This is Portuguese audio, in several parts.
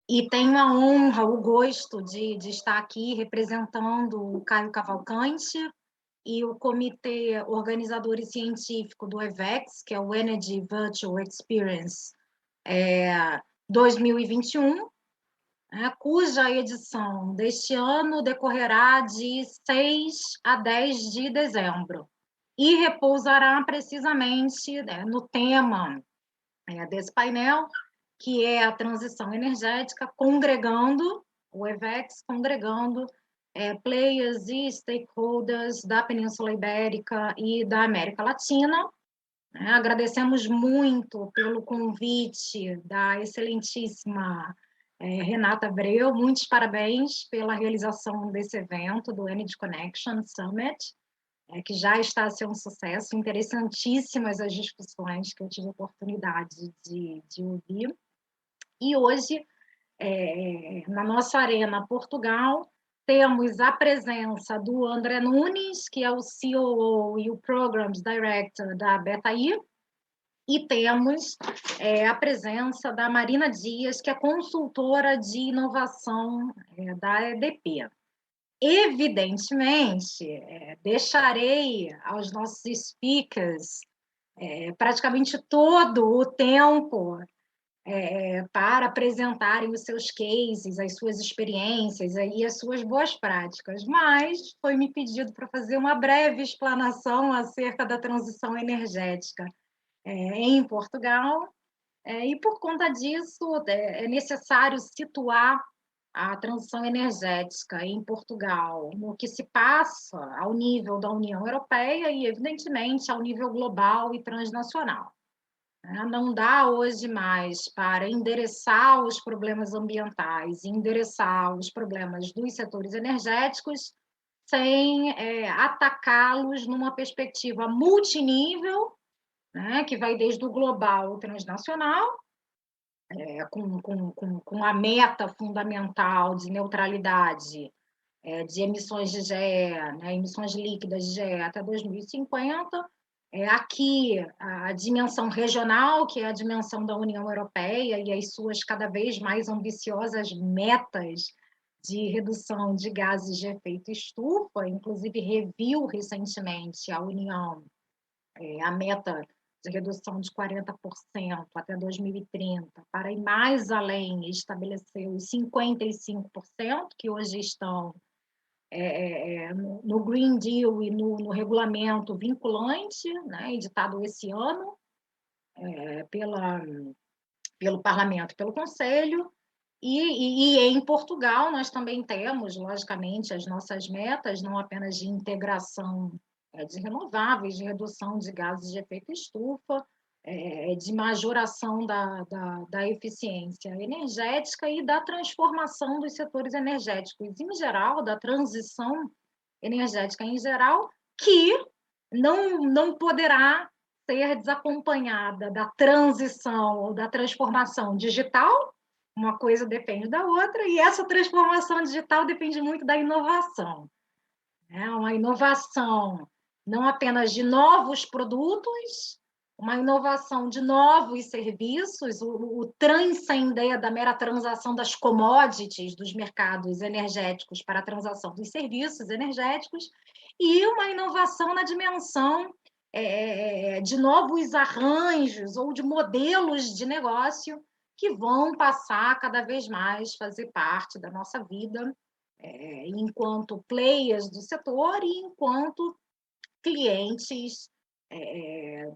E tenho a honra, o gosto de estar aqui representando o Caio Cavalcante e o comitê organizador e científico do EVEX, que é o Energy Virtual Experience 2021, cuja edição deste ano decorrerá de 6 a 10 de dezembro e repousará precisamente, no tema desse painel, que é a transição energética, congregando, o EVEX congregando players e stakeholders da Península Ibérica e da América Latina. Agradecemos muito pelo convite da excelentíssima Renata Abreu, muitos parabéns pela realização desse evento, do Energy Connection Summit, que já está a ser um sucesso, interessantíssimas as discussões que eu tive a oportunidade de ouvir. E hoje, na nossa Arena Portugal, temos a presença do André Nunes, que é o COO e o Programs Director da BetaI, e temos a presença da Marina Dias, que é consultora de inovação da EDP. Evidentemente, deixarei aos nossos speakers praticamente todo o tempo para apresentarem os seus cases, as suas experiências e as suas boas práticas, mas foi me pedido para fazer uma breve explanação acerca da transição energética em Portugal, e por conta disso é necessário situar a transição energética em Portugal no que se passa ao nível da União Europeia e, evidentemente, ao nível global e transnacional. Não dá hoje mais para endereçar os problemas ambientais, endereçar os problemas dos setores energéticos sem atacá-los numa perspectiva multinível, que vai desde o global ao transnacional, com a meta fundamental de neutralidade de emissões de GE, emissões líquidas de GE até 2050. Aqui, a dimensão regional, que é a dimensão da União Europeia e as suas cada vez mais ambiciosas metas de redução de gases de efeito estufa, inclusive reviu recentemente a União a meta de redução de 40% até 2030, para ir mais além e estabelecer os 55%, que hoje estão no Green Deal e no regulamento vinculante, editado esse ano pelo Parlamento e pelo Conselho. E em Portugal nós também temos, logicamente, as nossas metas, não apenas de integração de renováveis, de redução de gases de efeito estufa, de majoração da eficiência energética e da transformação dos setores energéticos em geral, da transição energética em geral, que não poderá ser desacompanhada da transição ou da transformação digital. Uma coisa depende da outra, e essa transformação digital depende muito da inovação. Uma inovação não apenas de novos produtos, uma inovação de novos serviços, o transcender da mera transação das commodities dos mercados energéticos para a transação dos serviços energéticos, e uma inovação na dimensão de novos arranjos ou de modelos de negócio que vão passar cada vez mais a fazer parte da nossa vida enquanto players do setor e enquanto clientes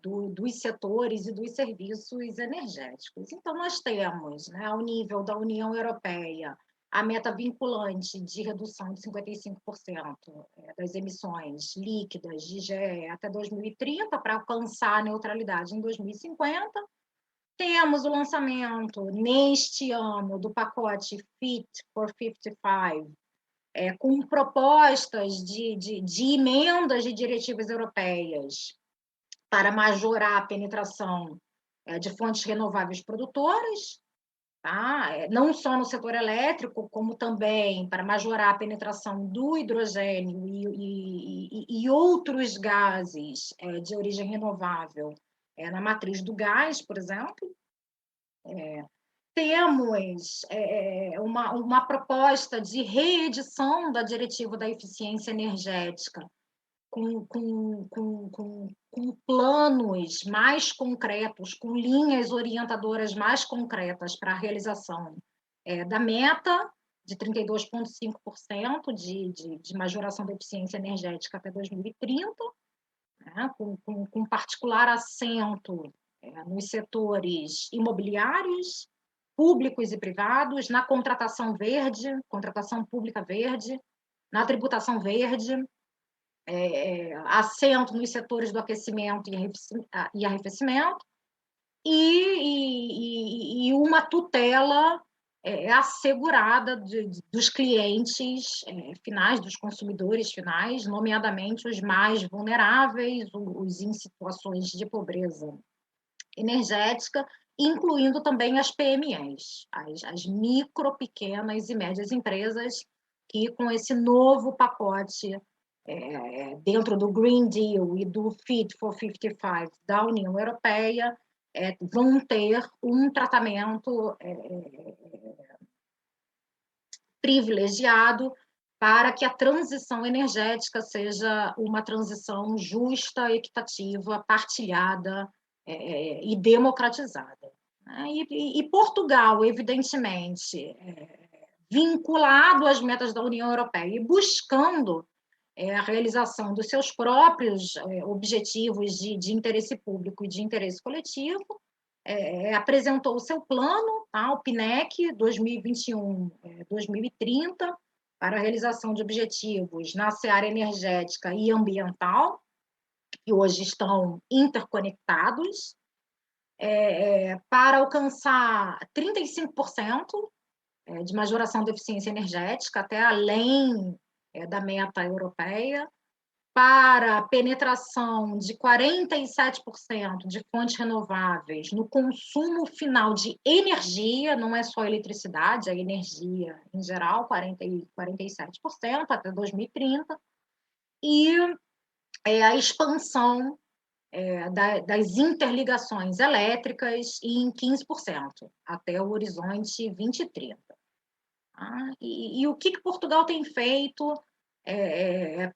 dos setores e dos serviços energéticos. Então, nós temos, ao nível da União Europeia, a meta vinculante de redução de 55% das emissões líquidas de GE até 2030, para alcançar a neutralidade em 2050. Temos o lançamento, neste ano, do pacote Fit for 55, com propostas de emendas de diretivas europeias para majorar a penetração de fontes renováveis produtoras, não só no setor elétrico, como também para majorar a penetração do hidrogênio e outros gases de origem renovável na matriz do gás, por exemplo. temos uma proposta de reedição da Diretiva da Eficiência Energética, com planos mais concretos, com linhas orientadoras mais concretas para a realização da meta de 32,5% de majoração da eficiência energética até 2030, né, com particular acento nos setores imobiliários, públicos e privados, na contratação verde, contratação pública verde, na tributação verde, acento nos setores do aquecimento e arrefecimento, e uma tutela assegurada dos clientes finais, dos consumidores finais, nomeadamente os mais vulneráveis, os em situações de pobreza energética, incluindo também as PMEs, as micro, pequenas e médias empresas, que com esse novo pacote dentro do Green Deal e do Fit for 55 da União Europeia, vão ter um tratamento privilegiado para que a transição energética seja uma transição justa, equitativa, partilhada e democratizada. E Portugal, evidentemente, vinculado às metas da União Europeia e buscando a realização dos seus próprios objetivos de interesse público e de interesse coletivo, apresentou o seu plano, tá? O PNEC 2021-2030, para a realização de objetivos na seara energética e ambiental, que hoje estão interconectados, para alcançar 35% de majoração da eficiência energética, até além da meta europeia, para penetração de 47% de fontes renováveis no consumo final de energia, não é só eletricidade, é energia em geral, 47% até 2030, e a expansão das interligações elétricas em 15% até o horizonte 2030. E o que Portugal tem feito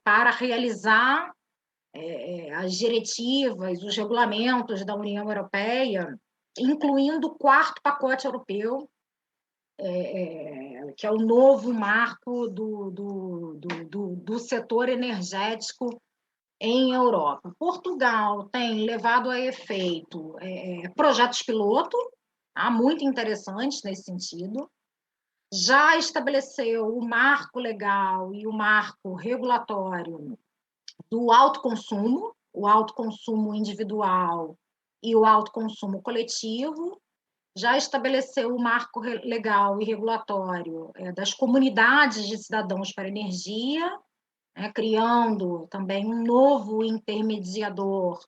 para realizar as diretivas, os regulamentos da União Europeia, incluindo o quarto pacote europeu, que é o novo marco do setor energético em Europa. Portugal tem levado a efeito projetos piloto, muito interessantes nesse sentido, já estabeleceu o marco legal e o marco regulatório do autoconsumo, o autoconsumo individual e o autoconsumo coletivo, já estabeleceu o marco legal e regulatório das comunidades de cidadãos para energia, criando também um novo intermediador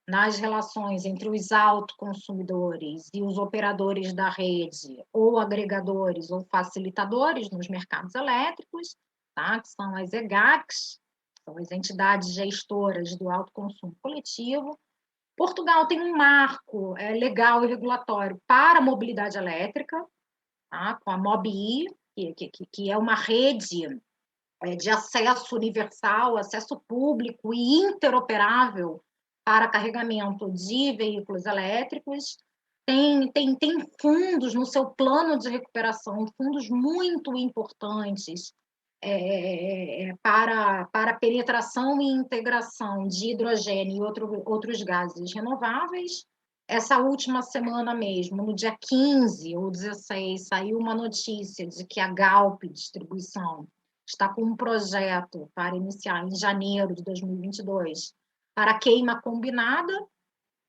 nas relações entre os autoconsumidores e os operadores da rede, ou agregadores ou facilitadores nos mercados elétricos, tá? Que são as EGACs, são as entidades gestoras do autoconsumo coletivo. Portugal tem um marco legal e regulatório para a mobilidade elétrica, tá? Com a MOBI, que é uma rede de acesso universal, acesso público e interoperável para carregamento de veículos elétricos, tem fundos no seu plano de recuperação, fundos muito importantes para penetração e integração de hidrogênio e outros gases renováveis. Essa última semana mesmo, no dia 15 ou 16, saiu uma notícia de que a Galp Distribuição está com um projeto para iniciar em janeiro de 2022 para queima combinada,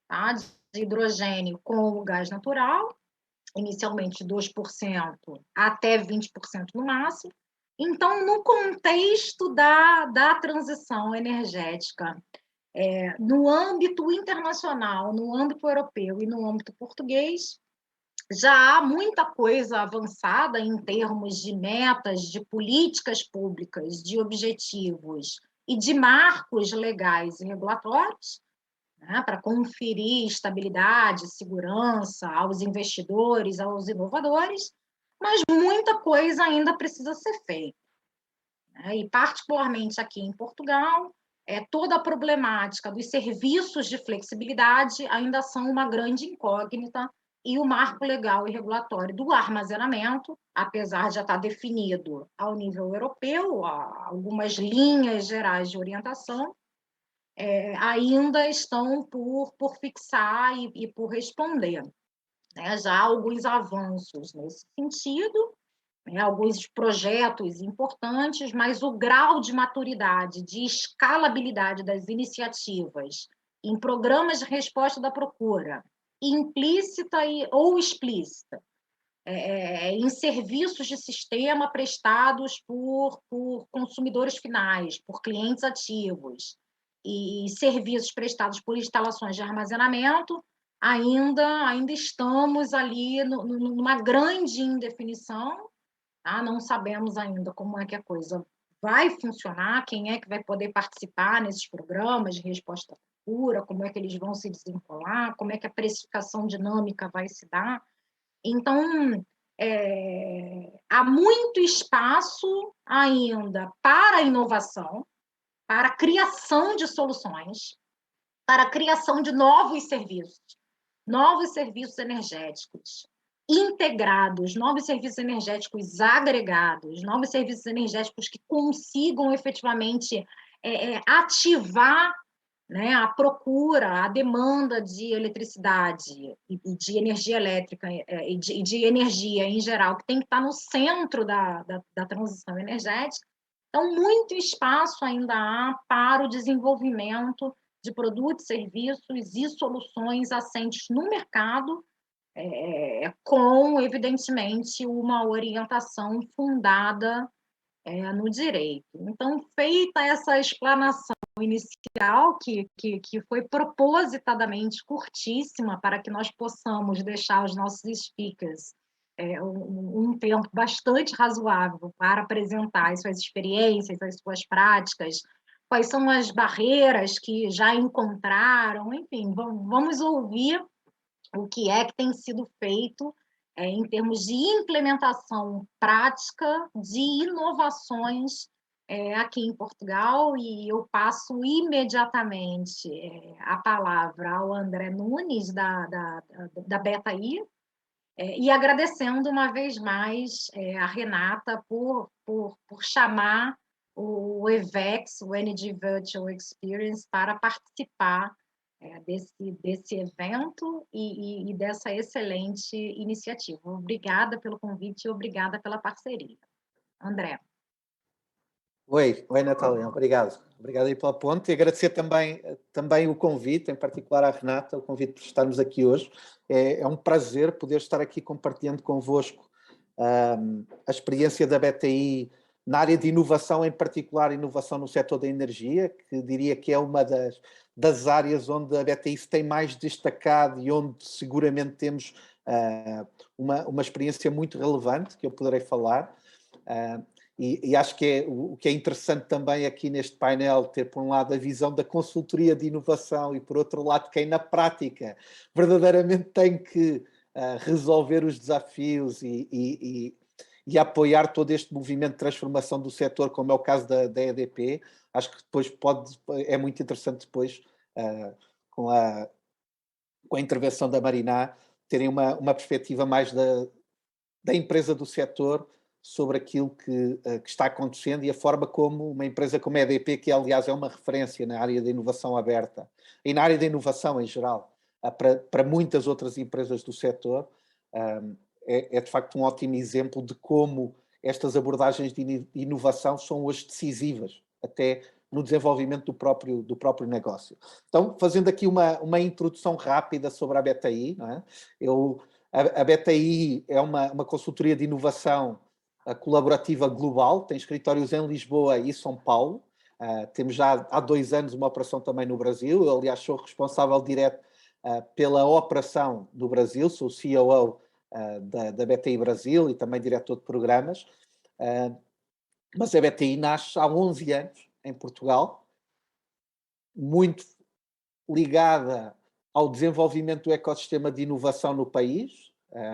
tá, de hidrogênio com o gás natural, inicialmente 2% até 20% no máximo. Então, no contexto da transição energética, no âmbito internacional, no âmbito europeu e no âmbito português, já há muita coisa avançada em termos de metas, de políticas públicas, de objetivos e de marcos legais e regulatórios, né, para conferir estabilidade, segurança aos investidores, aos inovadores, mas muita coisa ainda precisa ser feita, né? E, particularmente aqui em Portugal, toda a problemática dos serviços de flexibilidade ainda são uma grande incógnita, e o marco legal e regulatório do armazenamento, apesar de já estar definido ao nível europeu, algumas linhas gerais de orientação, ainda estão por fixar e por responder, né? Já há alguns avanços nesse sentido, né? Alguns projetos importantes, mas o grau de maturidade, de escalabilidade das iniciativas em programas de resposta da procura, implícita ou explícita, em serviços de sistema prestados por consumidores finais, por clientes ativos, e serviços prestados por instalações de armazenamento, ainda estamos ali numa grande indefinição, tá? Não sabemos ainda como é que a coisa vai funcionar, quem é que vai poder participar nesses programas de resposta à procura, como é que eles vão se desenrolar, como é que a precificação dinâmica vai se dar. Então, há muito espaço ainda para a inovação, para a criação de soluções, para a criação de novos serviços energéticos integrados, novos serviços energéticos agregados, novos serviços energéticos que consigam efetivamente ativar, né, a procura, a demanda de eletricidade e de energia elétrica e de energia em geral, que tem que estar no centro da transição energética. Então, muito espaço ainda há para o desenvolvimento de produtos, serviços e soluções assentes no mercado, com, evidentemente, uma orientação fundada no direito. Então, feita essa explanação inicial, que foi propositadamente curtíssima, para que nós possamos deixar os nossos speakers um tempo bastante razoável para apresentar as suas experiências, as suas práticas, quais são as barreiras que já encontraram, enfim, vamos ouvir o que é que tem sido feito em termos de implementação prática de inovações aqui em Portugal, e eu passo imediatamente a palavra ao André Nunes, da BetaI, e agradecendo uma vez mais a Renata por chamar o EVEX, o Energy Virtual Experience, para participar desse evento e dessa excelente iniciativa. Obrigada pelo convite e obrigada pela parceria. André. Oi, Natália, obrigado. Obrigado aí pela ponte e agradecer também o convite, em particular à Renata, o convite por estarmos aqui hoje. É um prazer poder estar aqui compartilhando convosco a experiência da BTI na área de inovação, em particular inovação no setor da energia, que diria que é uma das áreas onde a BTI se tem mais destacado e onde seguramente temos uma experiência muito relevante, que eu poderei falar. E acho que o que é interessante também aqui neste painel ter, por um lado, a visão da consultoria de inovação e, por outro lado, quem na prática verdadeiramente tem que resolver os desafios e apoiar todo este movimento de transformação do setor, como é o caso da EDP. Acho que depois é muito interessante depois, com a intervenção da Mariná, terem uma perspectiva mais da empresa do setor sobre aquilo que está acontecendo e a forma como uma empresa como a EDP, que aliás é uma referência na área da inovação aberta e na área da inovação em geral, para muitas outras empresas do setor, é de facto um ótimo exemplo de como estas abordagens de inovação são hoje decisivas, até no desenvolvimento do próprio negócio. Então, fazendo aqui uma introdução rápida sobre a BTI, não é? A BTI é uma consultoria de inovação colaborativa global, tem escritórios em Lisboa e São Paulo. Temos já há 2 anos uma operação também no Brasil. Eu, aliás, sou responsável direto pela operação do Brasil, sou o COO da BTI Brasil e também diretor de programas. Mas a BTI nasce há 11 anos em Portugal, muito ligada ao desenvolvimento do ecossistema de inovação no país,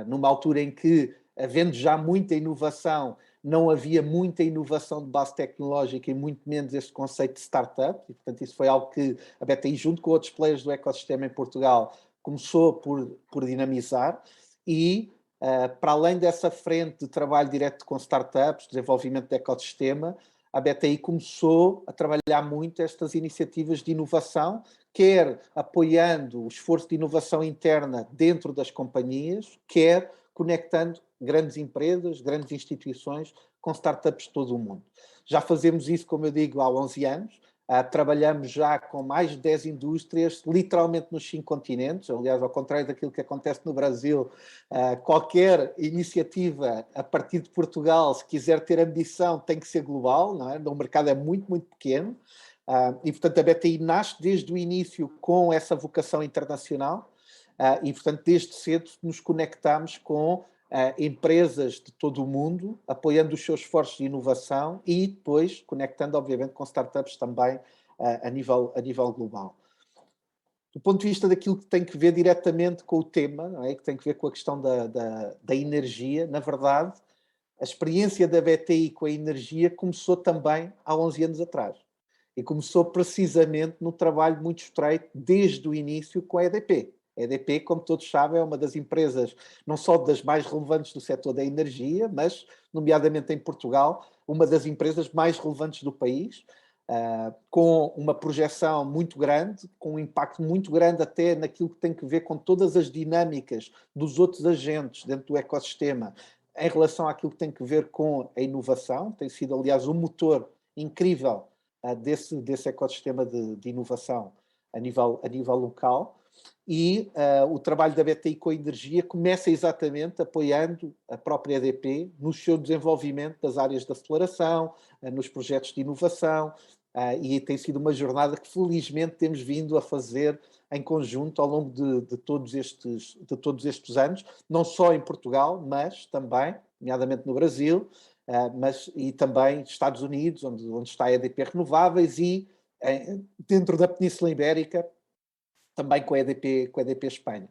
numa altura em que, havendo já muita inovação, não havia muita inovação de base tecnológica e muito menos este conceito de startup, e portanto isso foi algo que a BTI, junto com outros players do ecossistema em Portugal, começou por dinamizar. E para além dessa frente de trabalho direto com startups, desenvolvimento de ecossistema, a BTI começou a trabalhar muito estas iniciativas de inovação, quer apoiando o esforço de inovação interna dentro das companhias, quer conectando grandes empresas, grandes instituições com startups de todo o mundo. Já fazemos isso, como eu digo, há 11 anos. Trabalhamos já com mais de 10 indústrias, literalmente nos 5 continentes. Aliás, ao contrário daquilo que acontece no Brasil, qualquer iniciativa a partir de Portugal, se quiser ter ambição, tem que ser global, não é? O mercado é muito, muito pequeno. E, portanto, a BTI nasce desde o início com essa vocação internacional e, portanto, desde cedo nos conectamos com empresas de todo o mundo, apoiando os seus esforços de inovação e depois conectando, obviamente, com startups também a nível global. Do ponto de vista daquilo que tem que ver diretamente com o tema, não é? Que tem que ver com a questão da energia, na verdade, a experiência da BTI com a energia começou também há 11 anos atrás. E começou precisamente no trabalho muito estreito, desde o início, com a EDP. A EDP, como todos sabem, é uma das empresas, não só das mais relevantes do setor da energia, mas, nomeadamente em Portugal, uma das empresas mais relevantes do país, com uma projeção muito grande, com um impacto muito grande até naquilo que tem que ver com todas as dinâmicas dos outros agentes dentro do ecossistema, em relação àquilo que tem que ver com a inovação. Tem sido, aliás, um motor incrível desse ecossistema de inovação a nível local. E o trabalho da BTI com a energia começa exatamente apoiando a própria EDP no seu desenvolvimento das áreas de aceleração, nos projetos de inovação, e tem sido uma jornada que felizmente temos vindo a fazer em conjunto ao longo de todos estes anos, não só em Portugal, mas também, nomeadamente no Brasil, e também Estados Unidos, onde está a EDP Renováveis, e dentro da Península Ibérica, também com a EDP Espanha.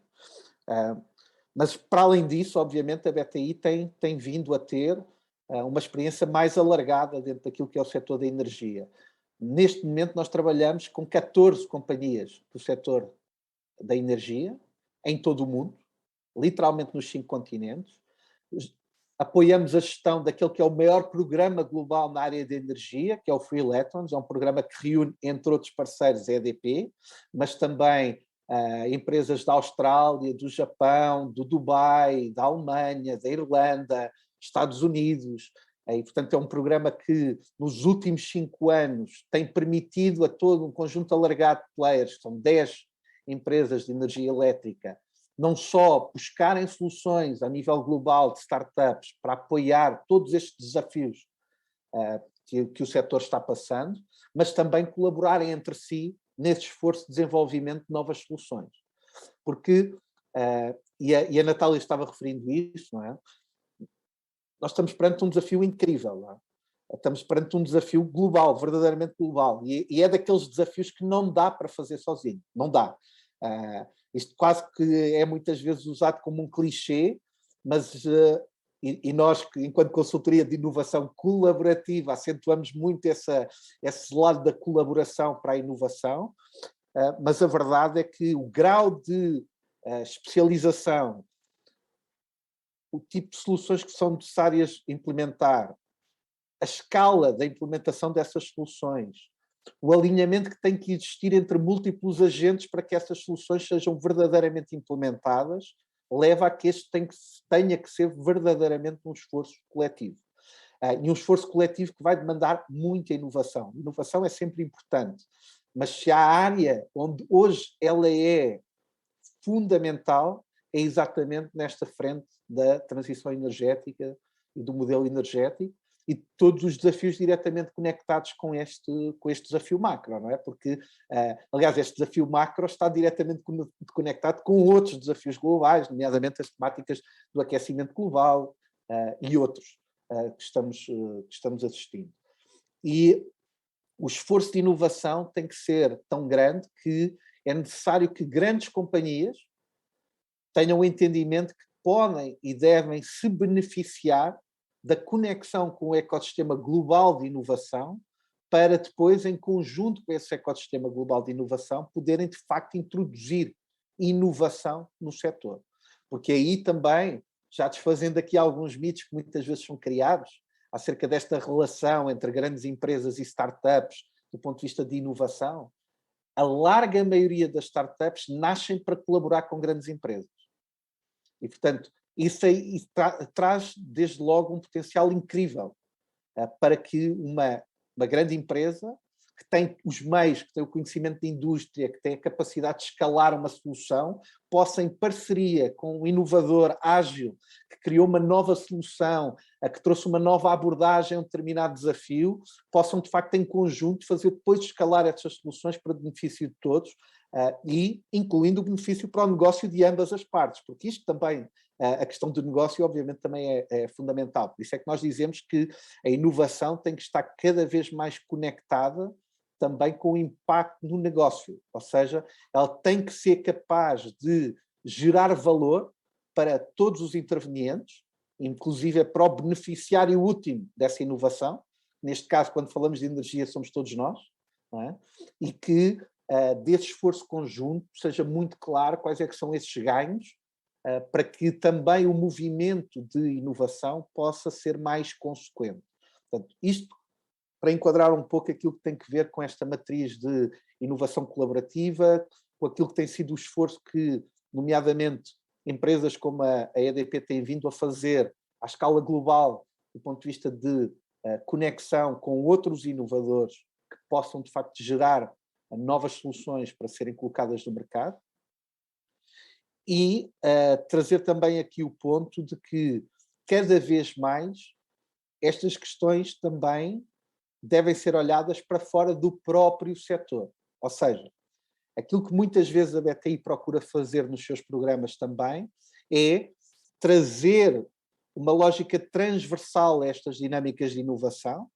Mas, para além disso, obviamente, a BTI tem vindo a ter uma experiência mais alargada dentro daquilo que é o setor da energia. Neste momento, nós trabalhamos com 14 companhias do setor da energia, em todo o mundo, literalmente nos 5 continentes. Apoiamos a gestão daquele que é o maior programa global na área de energia, que é o Free Electrons. É um programa que reúne, entre outros parceiros, a EDP, mas também empresas da Austrália, do Japão, do Dubai, da Alemanha, da Irlanda, Estados Unidos. E, portanto, é um programa que, nos últimos 5 anos, tem permitido a todo um conjunto alargado de players, que são 10 empresas de energia elétrica, não só buscarem soluções a nível global de startups para apoiar todos estes desafios que o setor está passando, mas também colaborarem entre si nesse esforço de desenvolvimento de novas soluções. Porque, e a Natália estava referindo isso, não é? Nós estamos perante um desafio incrível, não é? Estamos perante um desafio global, verdadeiramente global, e é daqueles desafios que não dá para fazer sozinho, não dá. Isto quase que é muitas vezes usado como um clichê, mas e nós, enquanto consultoria de inovação colaborativa, acentuamos muito esse lado da colaboração para a inovação, mas a verdade é que o grau de especialização, o tipo de soluções que são necessárias implementar, a escala da implementação dessas soluções, o alinhamento que tem que existir entre múltiplos agentes para que essas soluções sejam verdadeiramente implementadas, leva a que este tenha que ser verdadeiramente um esforço coletivo. E um esforço coletivo que vai demandar muita inovação. Inovação é sempre importante, mas se há área onde hoje ela é fundamental, é exatamente nesta frente da transição energética e do modelo energético, e todos os desafios diretamente conectados com este desafio macro, não é? Porque, aliás, este desafio macro está diretamente conectado com outros desafios globais, nomeadamente as temáticas do aquecimento global e outros que estamos assistindo. E o esforço de inovação tem que ser tão grande que é necessário que grandes companhias tenham o entendimento que podem e devem se beneficiar da conexão com o ecossistema global de inovação para depois, em conjunto com esse ecossistema global de inovação, poderem, de facto, introduzir inovação no setor. Porque aí também, já desfazendo aqui alguns mitos que muitas vezes são criados, acerca desta relação entre grandes empresas e startups, do ponto de vista de inovação, a larga maioria das startups nascem para colaborar com grandes empresas. E, portanto, isso aí traz, desde logo, um potencial incrível para que uma grande empresa que tem os meios, que tem o conhecimento da indústria, que tem a capacidade de escalar uma solução, possa, em parceria com um inovador ágil, que criou uma nova solução, que trouxe uma nova abordagem a um determinado desafio, possam, de facto, em conjunto, fazer depois escalar essas soluções para benefício de todos, e incluindo o benefício para o negócio de ambas as partes, porque isto também, a questão do negócio, obviamente, também é fundamental. Por isso é que nós dizemos que a inovação tem que estar cada vez mais conectada também com o impacto no negócio, ou seja, ela tem que ser capaz de gerar valor para todos os intervenientes, inclusive para o beneficiário último dessa inovação, neste caso, quando falamos de energia, somos todos nós, não é? E que desse esforço conjunto seja muito claro quais é que são esses ganhos, para que também o movimento de inovação possa ser mais consequente. Portanto, isto para enquadrar um pouco aquilo que tem que ver com esta matriz de inovação colaborativa, com aquilo que tem sido o esforço que, nomeadamente, empresas como a EDP têm vindo a fazer à escala global, do ponto de vista de conexão com outros inovadores que possam, de facto, gerar novas soluções para serem colocadas no mercado. E trazer também aqui o ponto de que, cada vez mais, estas questões também devem ser olhadas para fora do próprio setor. Ou seja, aquilo que muitas vezes a BTI procura fazer nos seus programas também é trazer uma lógica transversal a estas dinâmicas de inovação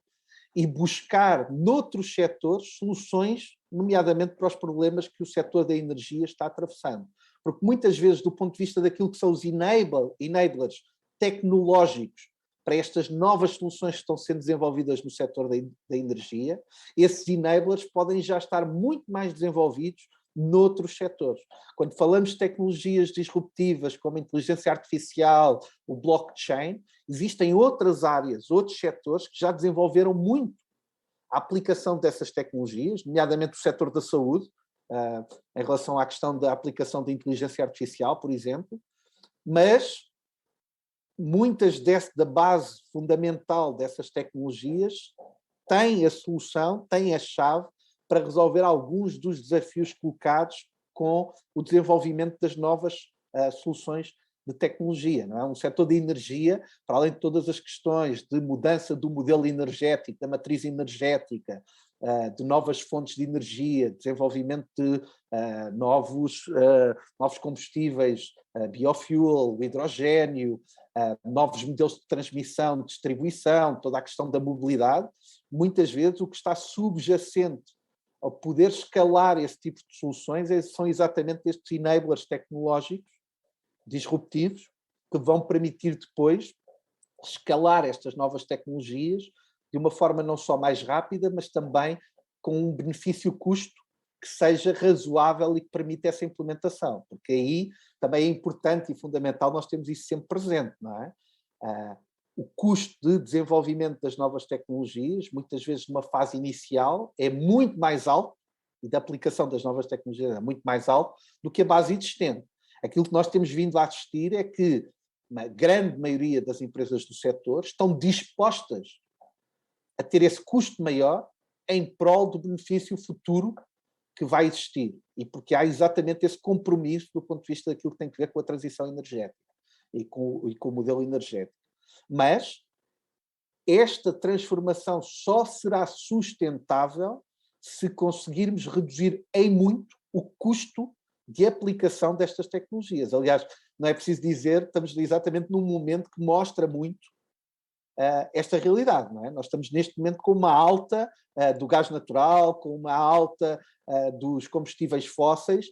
e buscar noutros setores soluções, nomeadamente para os problemas que o setor da energia está atravessando. Porque muitas vezes, do ponto de vista daquilo que são os enablers tecnológicos para estas novas soluções que estão sendo desenvolvidas no setor da energia, esses enablers podem já estar muito mais desenvolvidos noutros setores. Quando falamos de tecnologias disruptivas como a inteligência artificial, o blockchain, existem outras áreas, outros setores que já desenvolveram muito a aplicação dessas tecnologias, nomeadamente o setor da saúde, em relação à questão da aplicação da inteligência artificial, por exemplo, mas muitas da base fundamental dessas tecnologias têm a solução, têm a chave para resolver alguns dos desafios colocados com o desenvolvimento das novas soluções de tecnologia. Não é? Um setor de energia, para além de todas as questões de mudança do modelo energético, da matriz energética, de novas fontes de energia, desenvolvimento de novos combustíveis, biofuel, o hidrogénio, novos modelos de transmissão, de distribuição, toda a questão da mobilidade, muitas vezes o que está subjacente ao poder escalar esse tipo de soluções são exatamente estes enablers tecnológicos disruptivos que vão permitir depois escalar estas novas tecnologias de uma forma não só mais rápida, mas também com um benefício-custo que seja razoável e que permita essa implementação, porque aí também é importante e fundamental nós termos isso sempre presente, não é? O custo de desenvolvimento das novas tecnologias, muitas vezes numa fase inicial, é muito mais alto, e da aplicação das novas tecnologias é muito mais alto, do que a base existente. Aquilo que nós temos vindo a assistir é que a grande maioria das empresas do setor estão dispostas a ter esse custo maior em prol do benefício futuro que vai existir. E porque há exatamente esse compromisso do ponto de vista daquilo que tem a ver com a transição energética e com o modelo energético. Mas esta transformação só será sustentável se conseguirmos reduzir em muito o custo de aplicação destas tecnologias. Aliás, não é preciso dizer, estamos exatamente num momento que mostra muito esta realidade, não é? Nós estamos neste momento com uma alta do gás natural, com uma alta dos combustíveis fósseis,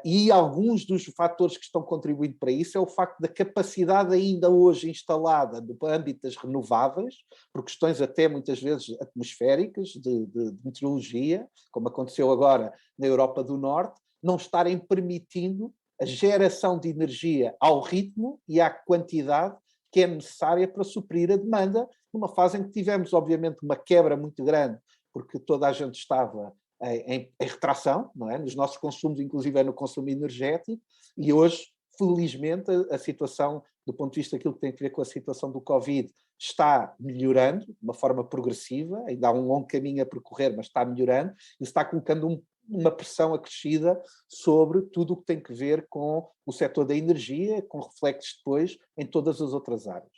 e alguns dos fatores que estão contribuindo para isso é o facto da capacidade ainda hoje instalada no âmbito das renováveis, por questões até muitas vezes atmosféricas, de meteorologia, como aconteceu agora na Europa do Norte, não estarem permitindo a geração de energia ao ritmo e à quantidade que é necessária para suprir a demanda, numa fase em que tivemos, obviamente, uma quebra muito grande, porque toda a gente estava em retração, não é? Nos nossos consumos, inclusive no consumo energético, e hoje, felizmente, a situação, do ponto de vista daquilo que tem a ver com a situação do Covid, está melhorando de uma forma progressiva, ainda há um longo caminho a percorrer, mas está melhorando, e está colocando uma pressão acrescida sobre tudo o que tem que ver com o setor da energia, com reflexos depois em todas as outras áreas.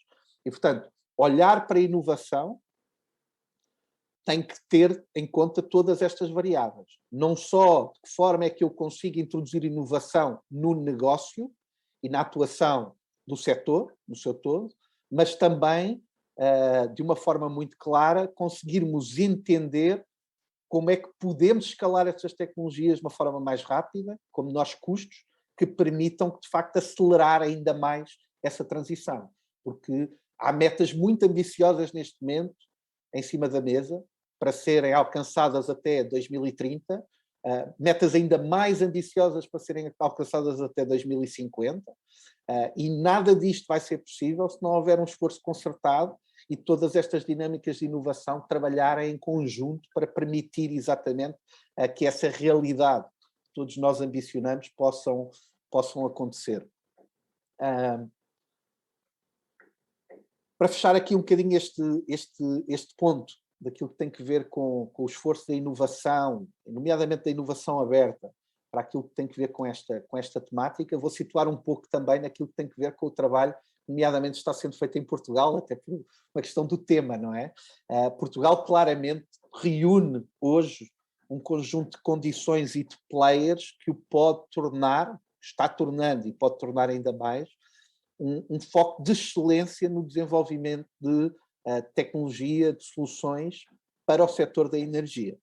E, portanto, olhar para a inovação tem que ter em conta todas estas variáveis. Não só de que forma é que eu consigo introduzir inovação no negócio e na atuação do setor, no seu todo, mas também, de uma forma muito clara, conseguirmos entender como é que podemos escalar estas tecnologias de uma forma mais rápida, com menores custos, que permitam, de facto, acelerar ainda mais essa transição. Porque há metas muito ambiciosas neste momento, em cima da mesa, para serem alcançadas até 2030, metas ainda mais ambiciosas para serem alcançadas até 2050, e nada disto vai ser possível se não houver um esforço concertado e todas estas dinâmicas de inovação trabalharem em conjunto para permitir exatamente que essa realidade que todos nós ambicionamos possam acontecer. Para fechar aqui um bocadinho este ponto daquilo que tem que ver com o esforço da inovação, nomeadamente da inovação aberta, para aquilo que tem que ver com esta temática, vou situar um pouco também naquilo que tem que ver com o trabalho, nomeadamente está sendo feito em Portugal, até por uma questão do tema, não é? Portugal claramente reúne hoje um conjunto de condições e de players que o pode tornar, está tornando e pode tornar ainda mais, um foco de excelência no desenvolvimento de tecnologia, de soluções para o setor da energia.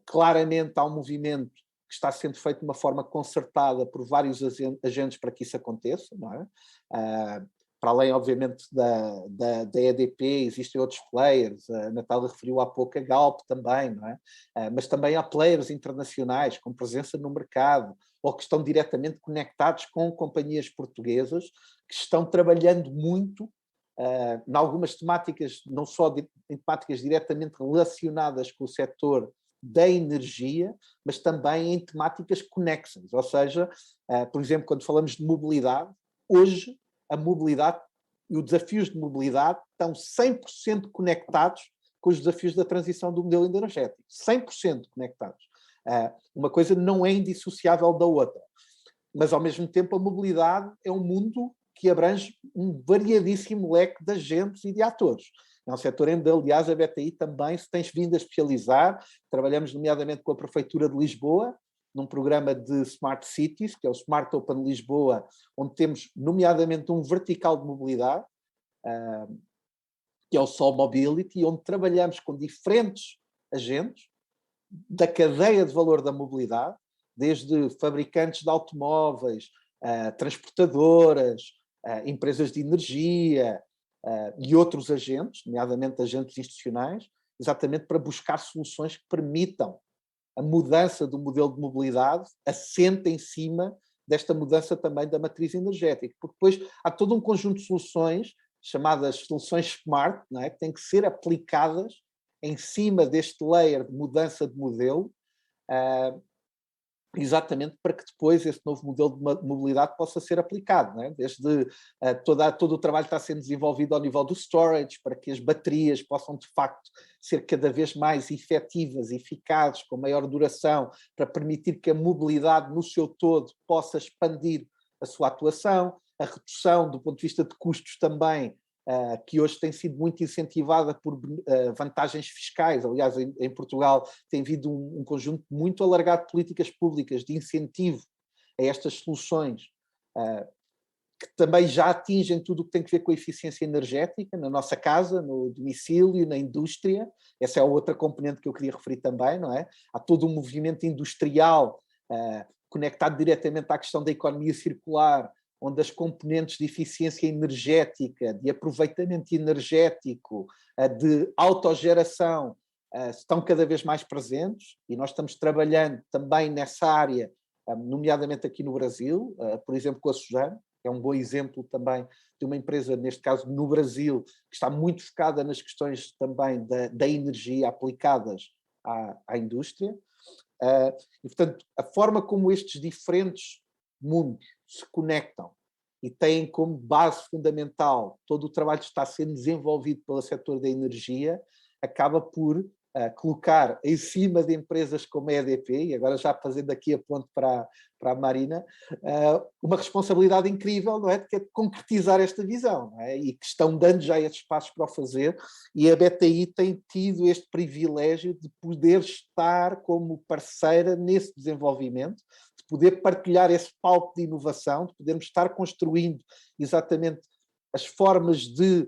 Claramente há um movimento que está sendo feito de uma forma concertada por vários agentes para que isso aconteça, não é? Para além, obviamente, da EDP, existem outros players, a Natália referiu há pouco a Galp também, não é? Mas também há players internacionais com presença no mercado ou que estão diretamente conectados com companhias portuguesas que estão trabalhando muito em algumas temáticas, não só em temáticas diretamente relacionadas com o setor da energia, mas também em temáticas conexas, ou seja, por exemplo, quando falamos de mobilidade, hoje a mobilidade e os desafios de mobilidade estão 100% conectados com os desafios da transição do modelo energético, 100% conectados. Uma coisa não é indissociável da outra, mas ao mesmo tempo a mobilidade é um mundo que abrange um variadíssimo leque de agentes e de atores. É um setor onde, aliás, a BTI também se tem vindo a especializar. Trabalhamos nomeadamente com a Prefeitura de Lisboa, num programa de Smart Cities, que é o Smart Open Lisboa, onde temos nomeadamente um vertical de mobilidade, que é o Sol Mobility, onde trabalhamos com diferentes agentes da cadeia de valor da mobilidade, desde fabricantes de automóveis, transportadoras, empresas de energia e outros agentes, nomeadamente agentes institucionais, exatamente para buscar soluções que permitam a mudança do modelo de mobilidade assente em cima desta mudança também da matriz energética, porque depois há todo um conjunto de soluções, chamadas soluções smart, não é? Que têm que ser aplicadas em cima deste layer de mudança de modelo, exatamente para que depois esse novo modelo de mobilidade possa ser aplicado, não é? Desde todo o trabalho está sendo desenvolvido ao nível do storage, para que as baterias possam de facto ser cada vez mais efetivas, eficazes, com maior duração, para permitir que a mobilidade no seu todo possa expandir a sua atuação, a redução do ponto de vista de custos também, que hoje tem sido muito incentivada por vantagens fiscais. Aliás, em Portugal tem havido um conjunto muito alargado de políticas públicas de incentivo a estas soluções, que também já atingem tudo o que tem a ver com a eficiência energética, na nossa casa, no domicílio, na indústria. Essa é a outra componente que eu queria referir também, não é? Há todo um movimento industrial conectado diretamente à questão da economia circular, onde as componentes de eficiência energética, de aproveitamento energético, de autogeração, estão cada vez mais presentes, e nós estamos trabalhando também nessa área, nomeadamente aqui no Brasil, por exemplo, com a Suzano, que é um bom exemplo também de uma empresa, neste caso no Brasil, que está muito focada nas questões também da energia aplicadas à indústria. E, portanto, a forma como estes diferentes mundos se conectam e têm como base fundamental todo o trabalho que está sendo desenvolvido pelo setor da energia, acaba por colocar em cima de empresas como a EDP, e agora já fazendo aqui a ponte para a Marina, uma responsabilidade incrível, não é? De concretizar esta visão, não é? E que estão dando já estes passos para o fazer, e a BTI tem tido este privilégio de poder estar como parceira nesse desenvolvimento, de poder partilhar esse palco de inovação, de podermos estar construindo exatamente as formas de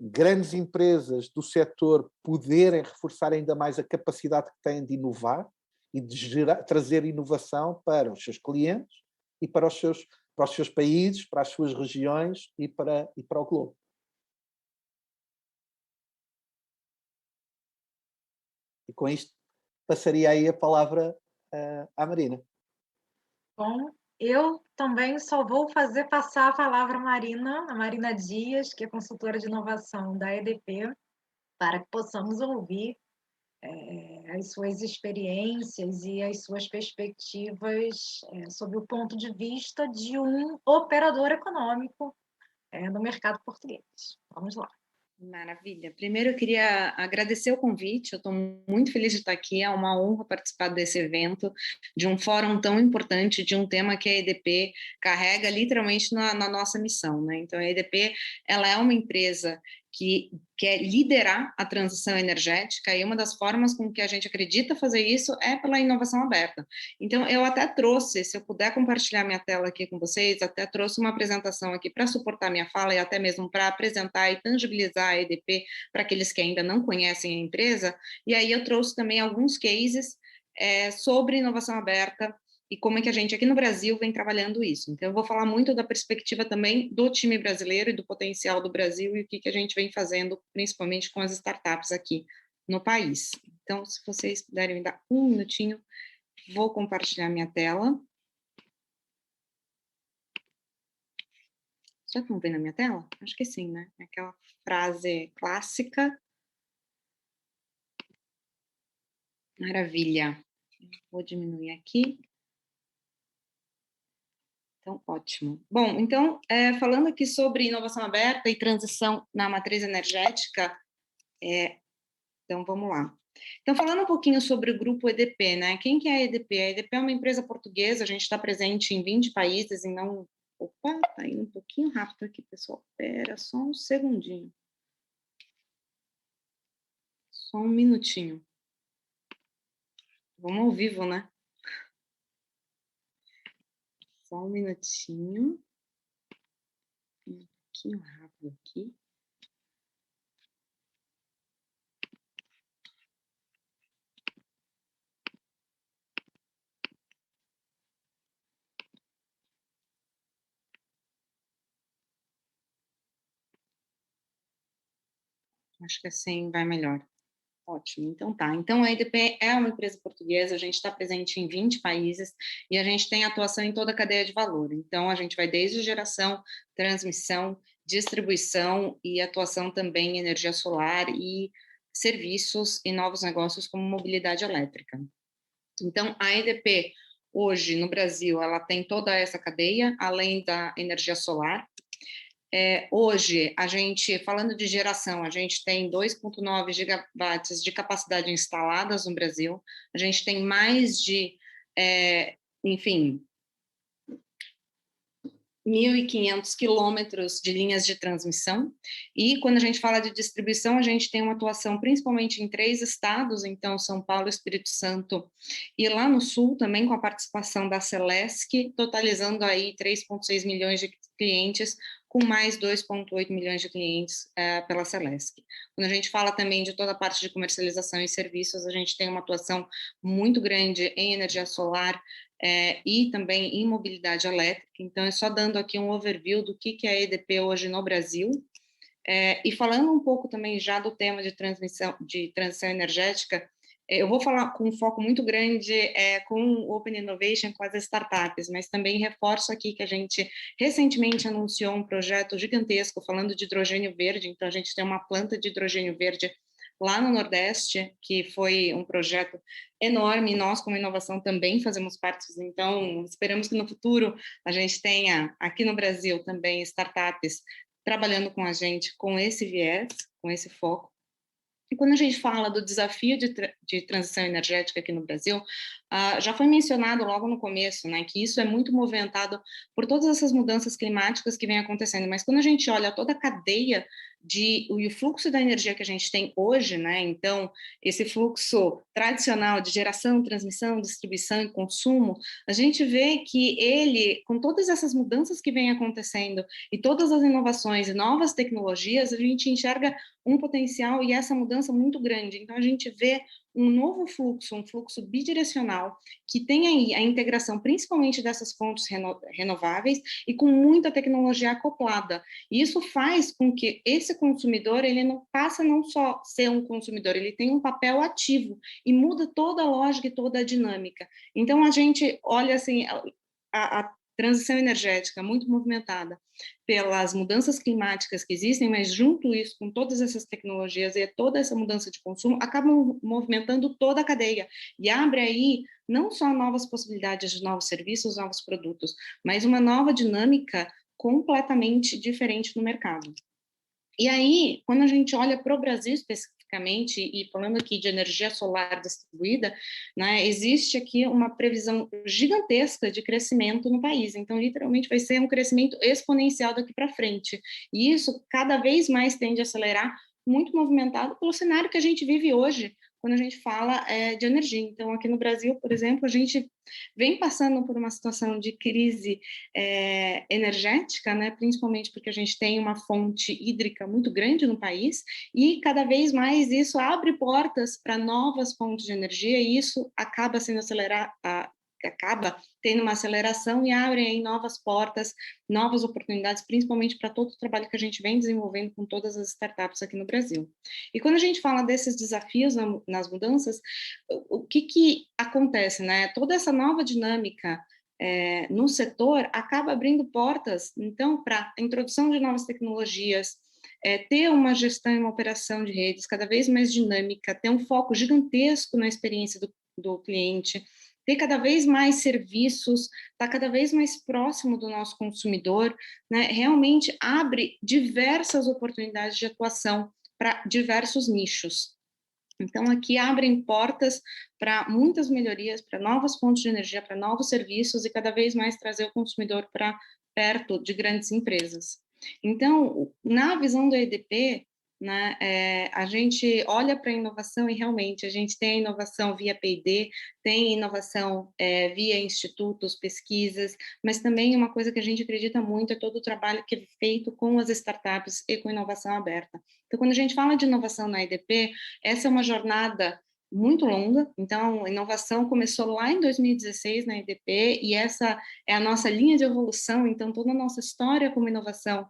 grandes empresas do setor poderem reforçar ainda mais a capacidade que têm de inovar e de trazer inovação para os seus clientes e para os seus países, para as suas regiões e para o globo. E com isto passaria aí a palavra à Marina. Bom, eu também só vou fazer passar a palavra à Marina, a Marina Dias, que é consultora de inovação da EDP, para que possamos ouvir as suas experiências e as suas perspectivas sob o ponto de vista de um operador econômico no mercado português. Vamos lá. Maravilha. Primeiro, eu queria agradecer o convite. Eu estou muito feliz de estar aqui. É uma honra participar desse evento, de um fórum tão importante, de um tema que a EDP carrega literalmente na nossa missão, né? Então, a EDP, ela é uma empresa que quer liderar a transição energética, e uma das formas com que a gente acredita fazer isso é pela inovação aberta. Então, eu até trouxe, se eu puder compartilhar minha tela aqui com vocês, até trouxe uma apresentação aqui para suportar minha fala e até mesmo para apresentar e tangibilizar a EDP para aqueles que ainda não conhecem a empresa, e aí eu trouxe também alguns cases sobre inovação aberta, e como é que a gente aqui no Brasil vem trabalhando isso. Então, eu vou falar muito da perspectiva também do time brasileiro e do potencial do Brasil e o que a gente vem fazendo, principalmente com as startups aqui no país. Então, se vocês puderem me dar um minutinho, vou compartilhar minha tela. Já estão vendo a minha tela? Acho que sim, né? Aquela frase clássica. Maravilha. Vou diminuir aqui. Então, ótimo. Bom, então, falando aqui sobre inovação aberta e transição na matriz energética, então, vamos lá. Então, falando um pouquinho sobre o grupo EDP, né? Quem que é a EDP? A EDP é uma empresa portuguesa, a gente está presente em 20 países e não... Opa, tá indo um pouquinho rápido aqui, pessoal. Espera só um segundinho. Só um minutinho. Vamos ao vivo, né? Só um minutinho. Um pouquinho rápido aqui. Acho que assim vai melhor. Ótimo, então tá. Então, a EDP é uma empresa portuguesa, a gente está presente em 20 países e a gente tem atuação em toda a cadeia de valor. Então, a gente vai desde geração, transmissão, distribuição e atuação também em energia solar e serviços e novos negócios como mobilidade elétrica. Então, a EDP, hoje, no Brasil, ela tem toda essa cadeia, além da energia solar. Hoje, a gente, falando de geração, a gente tem 2,9 gigawatts de capacidade instaladas no Brasil, a gente tem mais de, enfim, 1.500 quilômetros de linhas de transmissão, e quando a gente fala de distribuição, a gente tem uma atuação principalmente em 3 estados, então São Paulo, Espírito Santo e lá no Sul também com a participação da Celesc, totalizando aí 3,6 milhões de clientes, com mais 2,8 milhões de clientes pela Celesc. Quando a gente fala também de toda a parte de comercialização e serviços, a gente tem uma atuação muito grande em energia solar, e também em mobilidade elétrica. Então, é só dando aqui um overview do que é a EDP hoje no Brasil. E falando um pouco também já do tema de transição energética, eu vou falar com um foco muito grande com o Open Innovation, com as startups, mas também reforço aqui que a gente recentemente anunciou um projeto gigantesco falando de hidrogênio verde. Então, a gente tem uma planta de hidrogênio verde lá no Nordeste, que foi um projeto enorme, e nós, como inovação, também fazemos parte. Então, esperamos que no futuro a gente tenha, aqui no Brasil, também startups trabalhando com a gente com esse viés, com esse foco. E quando a gente fala do desafio de transição energética aqui no Brasil, já foi mencionado logo no começo, né, que isso é muito movimentado por todas essas mudanças climáticas que vêm acontecendo, mas quando a gente olha toda a cadeia e o fluxo da energia que a gente tem hoje, né, então esse fluxo tradicional de geração, transmissão, distribuição e consumo, a gente vê que ele, com todas essas mudanças que vêm acontecendo e todas as inovações e novas tecnologias, a gente enxerga um potencial e essa mudança muito grande. Então, a gente vê um novo fluxo, um fluxo bidirecional, que tem aí a integração principalmente dessas fontes renováveis e com muita tecnologia acoplada. E isso faz com que esse consumidor, ele não passa a não só ser um consumidor, ele tem um papel ativo e muda toda a lógica e toda a dinâmica. Então, a gente olha assim, a transição energética muito movimentada pelas mudanças climáticas que existem, mas junto isso, com todas essas tecnologias e toda essa mudança de consumo, acabam movimentando toda a cadeia e abre aí não só novas possibilidades de novos serviços, novos produtos, mas uma nova dinâmica completamente diferente no mercado. E aí, quando a gente olha para o Brasil especificamente, e falando aqui de energia solar distribuída, né, existe aqui uma previsão gigantesca de crescimento no país. Então, literalmente, vai ser um crescimento exponencial daqui para frente. E isso cada vez mais tende a acelerar, muito movimentado pelo cenário que a gente vive hoje, quando a gente fala de energia. Então, aqui no Brasil, por exemplo, a gente vem passando por uma situação de crise energética, né, principalmente porque a gente tem uma fonte hídrica muito grande no país, e cada vez mais isso abre portas para novas fontes de energia, e isso acaba sendo acaba tendo uma aceleração e abre aí novas portas, novas oportunidades, principalmente para todo o trabalho que a gente vem desenvolvendo com todas as startups aqui no Brasil. E quando a gente fala desses desafios nas mudanças, o que acontece, né? Toda essa nova dinâmica no setor acaba abrindo portas, então, para a introdução de novas tecnologias, ter uma gestão e uma operação de redes cada vez mais dinâmica, ter um foco gigantesco na experiência do cliente, ter cada vez mais serviços, estar cada vez mais próximo do nosso consumidor, né, realmente abre diversas oportunidades de atuação para diversos nichos. Então, aqui abrem portas para muitas melhorias, para novas fontes de energia, para novos serviços e cada vez mais trazer o consumidor para perto de grandes empresas. Então, na visão do EDP, né, a gente olha para a inovação e realmente a gente tem a inovação via P&D, tem inovação via institutos, pesquisas, mas também uma coisa que a gente acredita muito é todo o trabalho que é feito com as startups e com inovação aberta. Então, quando a gente fala de inovação na EDP, essa é uma jornada muito longa. Então, a inovação começou lá em 2016 na EDP e essa é a nossa linha de evolução. Então, toda a nossa história como inovação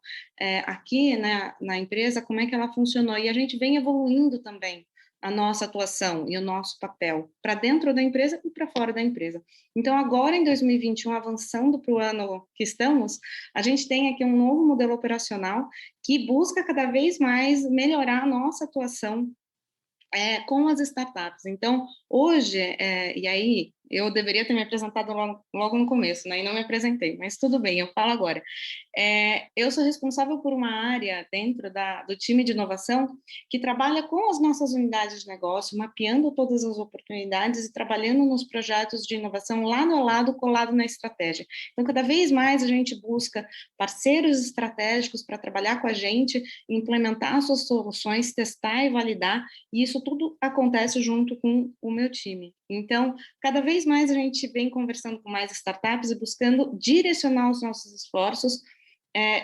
aqui, né, na empresa, como é que ela funcionou. E a gente vem evoluindo também a nossa atuação e o nosso papel para dentro da empresa e para fora da empresa. Então, agora em 2021, avançando para o ano que estamos, a gente tem aqui um novo modelo operacional que busca cada vez mais melhorar a nossa atuação com as startups. Então, hoje, e aí Eu deveria ter me apresentado logo no começo, né? E não me apresentei, mas tudo bem, eu falo agora. Eu sou responsável por uma área dentro do time de inovação que trabalha com as nossas unidades de negócio, mapeando todas as oportunidades e trabalhando nos projetos de inovação lado a lado, colado na estratégia. Então, cada vez mais a gente busca parceiros estratégicos para trabalhar com a gente, implementar suas soluções, testar e validar, e isso tudo acontece junto com o meu time. Então, cada vez mais a gente vem conversando com mais startups e buscando direcionar os nossos esforços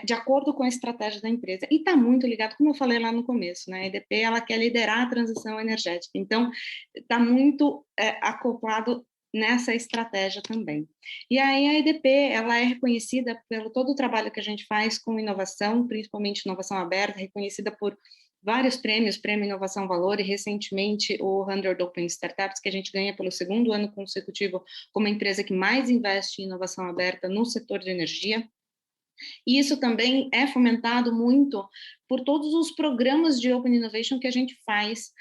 de acordo com a estratégia da empresa. E está muito ligado, como eu falei lá no começo, né? A EDP ela quer liderar a transição energética. Então, está muito acoplado nessa estratégia também. E aí a EDP ela é reconhecida pelo todo o trabalho que a gente faz com inovação, principalmente inovação aberta, reconhecida por vários prêmios, Prêmio Inovação Valor, e recentemente o 100 Open Startups, que a gente ganha pelo 2º ano consecutivo como a empresa que mais investe em inovação aberta no setor de energia. E isso também é fomentado muito por todos os programas de Open Innovation que a gente faz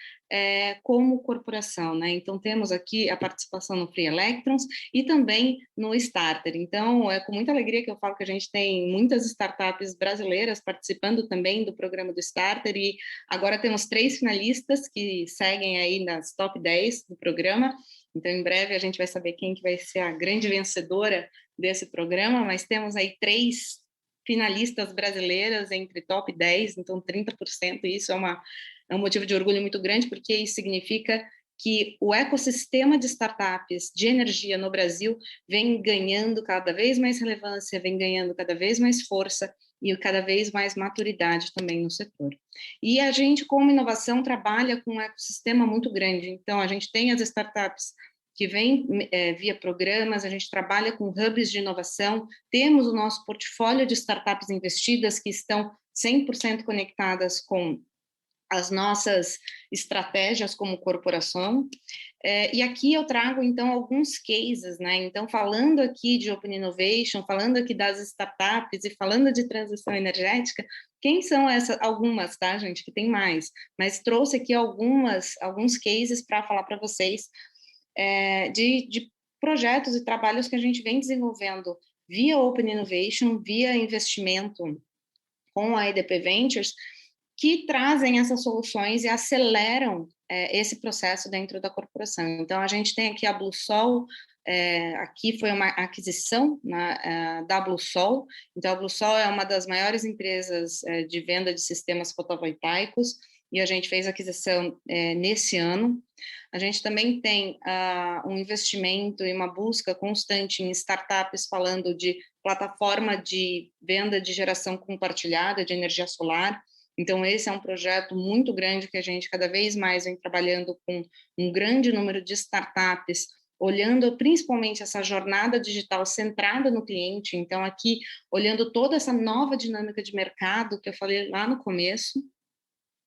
como corporação, né? Então, temos aqui a participação no Free Electrons e também no Starter. Então, é com muita alegria que eu falo que a gente tem muitas startups brasileiras participando também do programa do Starter, e agora temos 3 finalistas que seguem aí nas top 10 do programa. Então, em breve, a gente vai saber quem que vai ser a grande vencedora desse programa, mas temos aí 3 finalistas brasileiras entre top 10, então 30%, e isso é um motivo de orgulho muito grande, porque isso significa que o ecossistema de startups de energia no Brasil vem ganhando cada vez mais relevância, vem ganhando cada vez mais força e cada vez mais maturidade também no setor. E a gente, como inovação, trabalha com um ecossistema muito grande, então a gente tem as startups que vem via programas, a gente trabalha com hubs de inovação, temos o nosso portfólio de startups investidas que estão 100% conectadas com as nossas estratégias como corporação, e aqui eu trago, então, alguns cases, né? Então, falando aqui de Open Innovation, falando aqui das startups e falando de transição energética, quem são essas? Algumas, tá, gente? Que tem mais, mas trouxe aqui alguns cases para falar para vocês, de projetos e trabalhos que a gente vem desenvolvendo via Open Innovation, via investimento com a EDP Ventures, que trazem essas soluções e aceleram esse processo dentro da corporação. Então, a gente tem aqui a Bluesol, aqui foi uma aquisição da Bluesol. Então, a Bluesol é uma das maiores empresas de venda de sistemas fotovoltaicos, e a gente fez a aquisição nesse ano. A gente também tem um investimento e uma busca constante em startups falando de plataforma de venda de geração compartilhada de energia solar. Então, esse é um projeto muito grande que a gente cada vez mais vem trabalhando com um grande número de startups, olhando principalmente essa jornada digital centrada no cliente. Então, aqui, olhando toda essa nova dinâmica de mercado que eu falei lá no começo.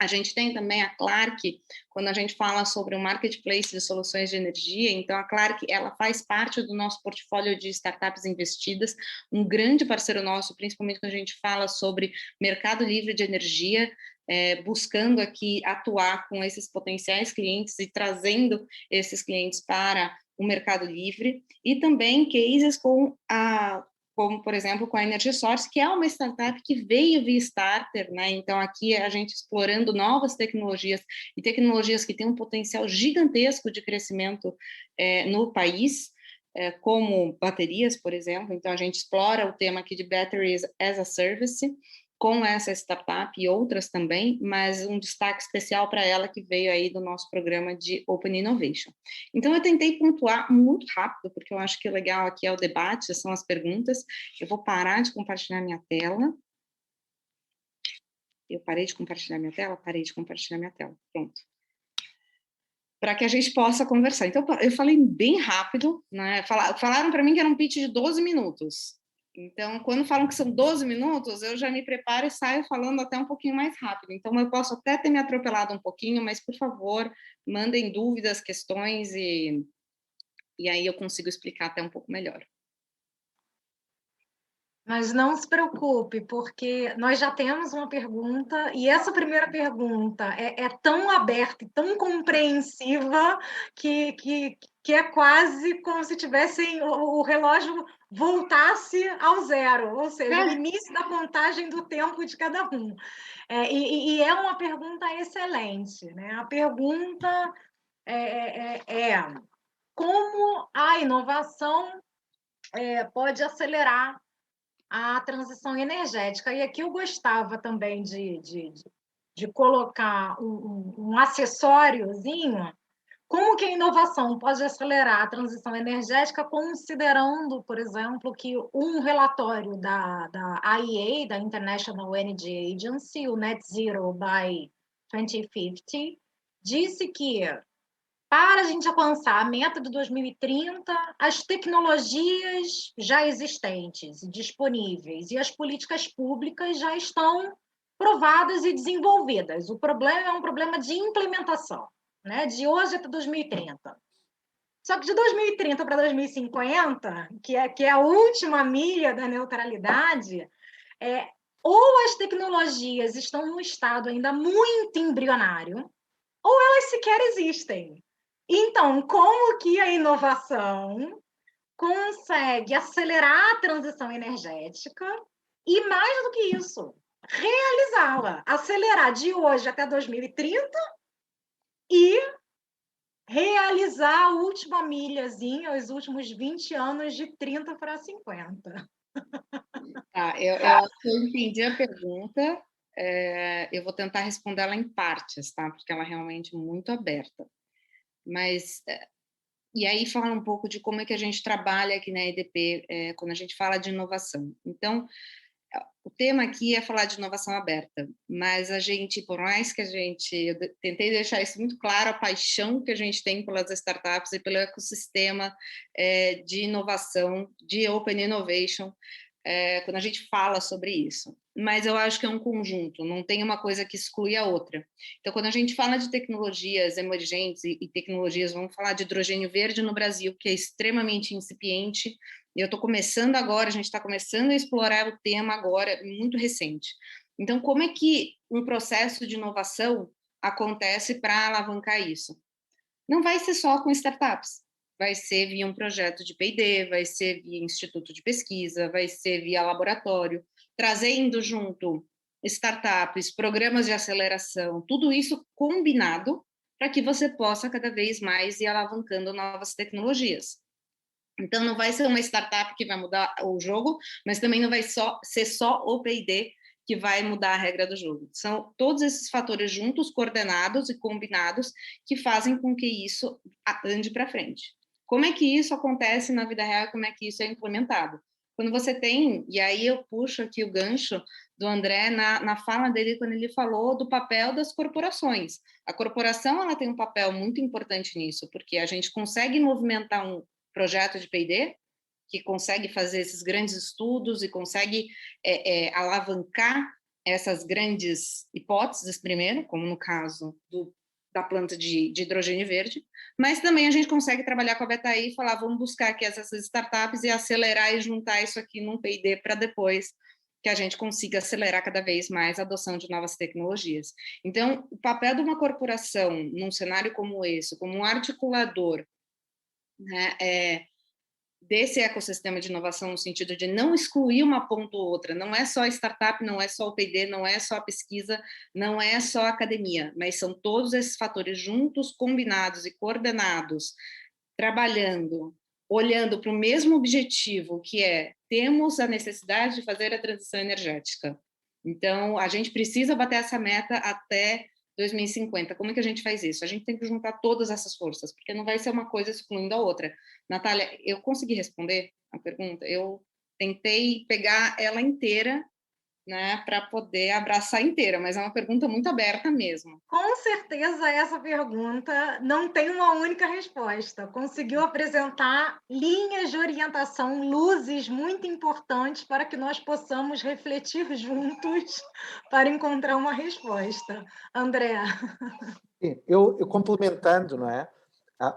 A gente tem também a Clark, quando a gente fala sobre o marketplace de soluções de energia. Então, a Clark, ela faz parte do nosso portfólio de startups investidas, um grande parceiro nosso, principalmente quando a gente fala sobre mercado livre de energia, buscando aqui atuar com esses potenciais clientes e trazendo esses clientes para o mercado livre, e também cases como, por exemplo, com a Energy Source, que é uma startup que veio via Starter, né? Então, aqui a gente explorando novas tecnologias e tecnologias que têm um potencial gigantesco de crescimento no país, como baterias, por exemplo. Então, a gente explora o tema aqui de Batteries as a Service com essa startup e outras também, mas um destaque especial para ela que veio aí do nosso programa de Open Innovation. Então, eu tentei pontuar muito rápido, porque eu acho que o legal aqui é o debate, são as perguntas. Eu vou parar de compartilhar minha tela. Eu parei de compartilhar minha tela? Parei de compartilhar minha tela. Pronto. Para que a gente possa conversar. Então, eu falei bem rápido, né? Falaram para mim que era um pitch de 12 minutos. Então, quando falam que são 12 minutos, eu já me preparo e saio falando até um pouquinho mais rápido. Então, eu posso até ter me atropelado um pouquinho, mas, por favor, mandem dúvidas, questões, e aí eu consigo explicar até um pouco melhor. Mas não se preocupe, porque nós já temos uma pergunta, e essa primeira pergunta é tão aberta e tão compreensiva que que é quase como se tivessem o relógio voltasse ao zero, ou seja, o início da contagem do tempo de cada um. E é uma pergunta excelente, né? A pergunta é como a inovação pode acelerar a transição energética. E aqui eu gostava também de colocar um acessóriozinho. Como que a inovação pode acelerar a transição energética, considerando, por exemplo, que um relatório da IEA, da International Energy Agency, o Net Zero by 2050, disse que para a gente alcançar a meta de 2030, as tecnologias já existentes e disponíveis e as políticas públicas já estão provadas e desenvolvidas. O problema é um problema de implementação, né? De hoje até 2030. Só que de 2030 para 2050, que é a última milha da neutralidade, ou as tecnologias estão num estado ainda muito embrionário, ou elas sequer existem. Então, como que a inovação consegue acelerar a transição energética e, mais do que isso, realizá-la, acelerar de hoje até 2030 e realizar a última milhazinha, os últimos 20 anos de 30 para 50? Tá, eu entendi a pergunta, eu vou tentar responder ela em partes, tá? Porque ela é realmente muito aberta. Mas, e aí falar um pouco de como é que a gente trabalha aqui na EDP quando a gente fala de inovação. Então, o tema aqui é falar de inovação aberta, mas a gente, por mais que eu tentei deixar isso muito claro, a paixão que a gente tem pelas startups e pelo ecossistema de inovação, de Open Innovation, quando a gente fala sobre isso. Mas eu acho que é um conjunto, não tem uma coisa que exclui a outra. Então, quando a gente fala de tecnologias emergentes e tecnologias, vamos falar de hidrogênio verde no Brasil, que é extremamente incipiente. Eu estou começando agora, a gente está começando a explorar o tema agora, muito recente. Então, como é que um processo de inovação acontece para alavancar isso? Não vai ser só com startups, vai ser via um projeto de P&D, vai ser via instituto de pesquisa, vai ser via laboratório, trazendo junto startups, programas de aceleração, tudo isso combinado para que você possa cada vez mais ir alavancando novas tecnologias. Então, não vai ser uma startup que vai mudar o jogo, mas também não vai ser só o P&D que vai mudar a regra do jogo. São todos esses fatores juntos, coordenados e combinados, que fazem com que isso ande para frente. Como é que isso acontece na vida real? Como é que isso é implementado? Quando você tem, e aí eu puxo aqui o gancho do André na fala dele, quando ele falou do papel das corporações. A corporação ela tem um papel muito importante nisso, porque a gente consegue movimentar um projeto de P&D, que consegue fazer esses grandes estudos e consegue alavancar essas grandes hipóteses primeiro, como no caso da planta de hidrogênio verde, mas também a gente consegue trabalhar com a Betaí e falar, vamos buscar aqui essas startups e acelerar e juntar isso aqui num P&D para depois que a gente consiga acelerar cada vez mais a adoção de novas tecnologias. Então, o papel de uma corporação num cenário como esse, como um articulador, né, desse ecossistema de inovação no sentido de não excluir uma ponta ou outra, não é só startup, não é só o P&D, não é só a pesquisa, não é só a academia, mas são todos esses fatores juntos, combinados e coordenados, trabalhando, olhando para o mesmo objetivo, que é, temos a necessidade de fazer a transição energética. Então, a gente precisa bater essa meta até 2050. Como é que a gente faz isso? A gente tem que juntar todas essas forças, porque não vai ser uma coisa excluindo a outra. Natália, eu consegui responder a pergunta? Eu tentei pegar ela inteira, né, para poder abraçar inteira, mas é uma pergunta muito aberta mesmo. Com certeza essa pergunta não tem uma única resposta. Conseguiu apresentar linhas de orientação, luzes muito importantes para que nós possamos refletir juntos para encontrar uma resposta. André. Sim, eu complementando, não é?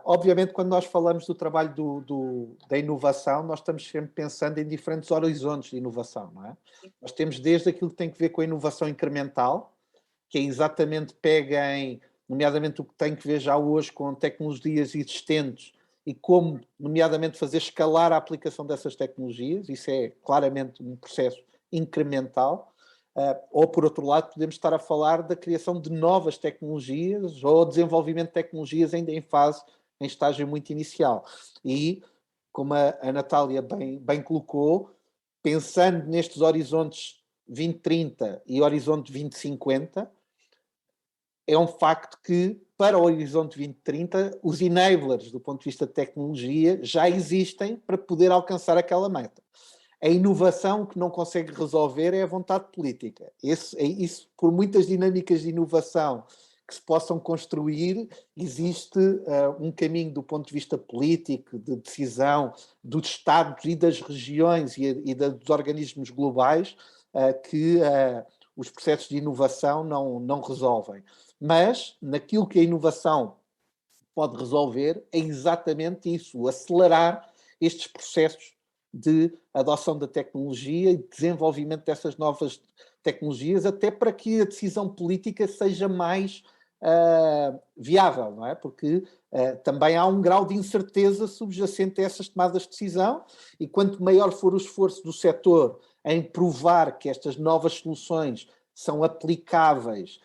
Obviamente, quando nós falamos do trabalho da inovação, nós estamos sempre pensando em diferentes horizontes de inovação, não é? Nós temos desde aquilo que tem que ver com a inovação incremental, que é exatamente pega em, nomeadamente o que tem que ver já hoje com tecnologias existentes e como, nomeadamente, fazer escalar a aplicação dessas tecnologias. Isso é claramente um processo incremental. Ou, por outro lado, podemos estar a falar da criação de novas tecnologias ou desenvolvimento de tecnologias ainda em estágio muito inicial. E, como a Natália bem colocou, pensando nestes horizontes 2030 e horizonte 2050, é um facto que, para o horizonte 2030, os enablers, do ponto de vista de tecnologia, já existem para poder alcançar aquela meta. A inovação que não consegue resolver é a vontade política. Isso, por muitas dinâmicas de inovação que se possam construir, existe um caminho do ponto de vista político, de decisão dos Estados e das regiões e dos organismos globais que os processos de inovação não resolvem. Mas, naquilo que a inovação pode resolver, é exatamente isso, acelerar estes processos de adoção da tecnologia e desenvolvimento dessas novas tecnologias, até para que a decisão política seja mais viável, não é? Porque também há um grau de incerteza subjacente a essas tomadas de decisão, e quanto maior for o esforço do setor em provar que estas novas soluções são aplicáveis,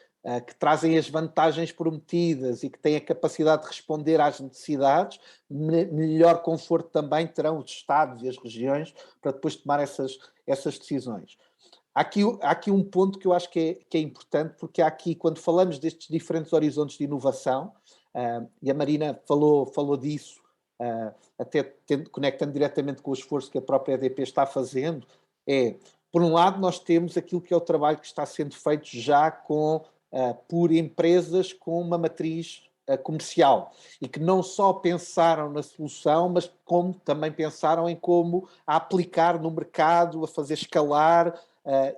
que trazem as vantagens prometidas e que têm a capacidade de responder às necessidades, melhor conforto também terão os Estados e as regiões para depois tomar essas decisões. Há aqui um ponto que eu acho que é importante, porque há aqui, quando falamos destes diferentes horizontes de inovação, e a Marina falou disso, até conectando diretamente com o esforço que a própria EDP está fazendo, por um lado, nós temos aquilo que é o trabalho que está sendo feito já por empresas com uma matriz comercial e que não só pensaram na solução, mas como também pensaram em como a aplicar no mercado, a fazer escalar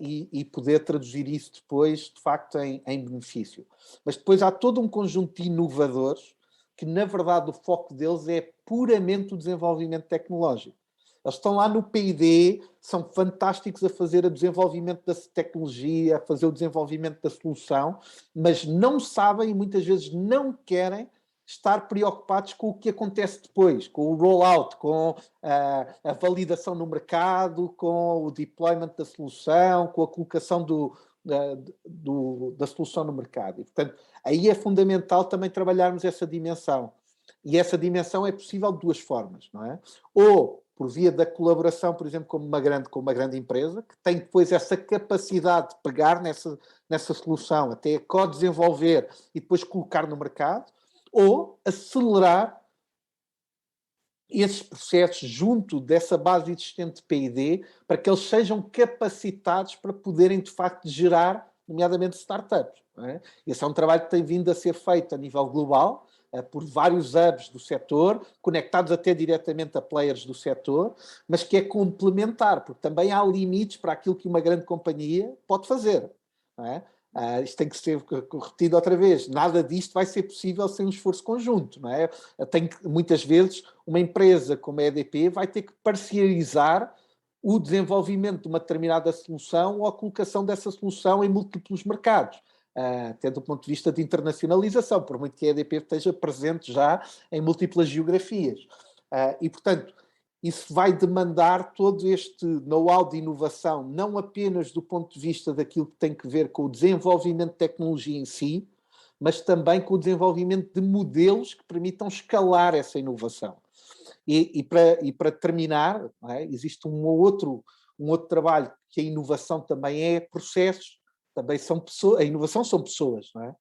e poder traduzir isso depois, de facto, em benefício. Mas depois há todo um conjunto de inovadores que, na verdade, o foco deles é puramente o desenvolvimento tecnológico. Eles estão lá no P&D, são fantásticos a fazer o desenvolvimento da tecnologia, a fazer o desenvolvimento da solução, mas não sabem e muitas vezes não querem estar preocupados com o que acontece depois, com o rollout, com a validação no mercado, com o deployment da solução, com a colocação da solução no mercado. E, portanto, aí é fundamental também trabalharmos essa dimensão. E essa dimensão é possível de duas formas, não é? Ou por via da colaboração, por exemplo, com uma grande empresa, que tem depois essa capacidade de pegar nessa solução, até co-desenvolver e depois colocar no mercado, ou acelerar esses processos junto dessa base existente de P&D para que eles sejam capacitados para poderem, de facto, gerar, nomeadamente, startups. Não é? Esse é um trabalho que tem vindo a ser feito a nível global, por vários hubs do setor, conectados até diretamente a players do setor, mas que é complementar, porque também há limites para aquilo que uma grande companhia pode fazer. Não é? Isto tem que ser repetido outra vez. Nada disto vai ser possível sem um esforço conjunto. Não é? Muitas vezes, uma empresa como a EDP vai ter que parcializar o desenvolvimento de uma determinada solução ou a colocação dessa solução em múltiplos mercados. Até do ponto de vista de internacionalização, por muito que a EDP esteja presente já em múltiplas geografias. E, portanto, isso vai demandar todo este know-how de inovação, não apenas do ponto de vista daquilo que tem que ver com o desenvolvimento de tecnologia em si, mas também com o desenvolvimento de modelos que permitam escalar essa inovação. E para terminar, não é, existe um outro trabalho que a inovação também é processos, também são pessoas, a inovação são pessoas, não é?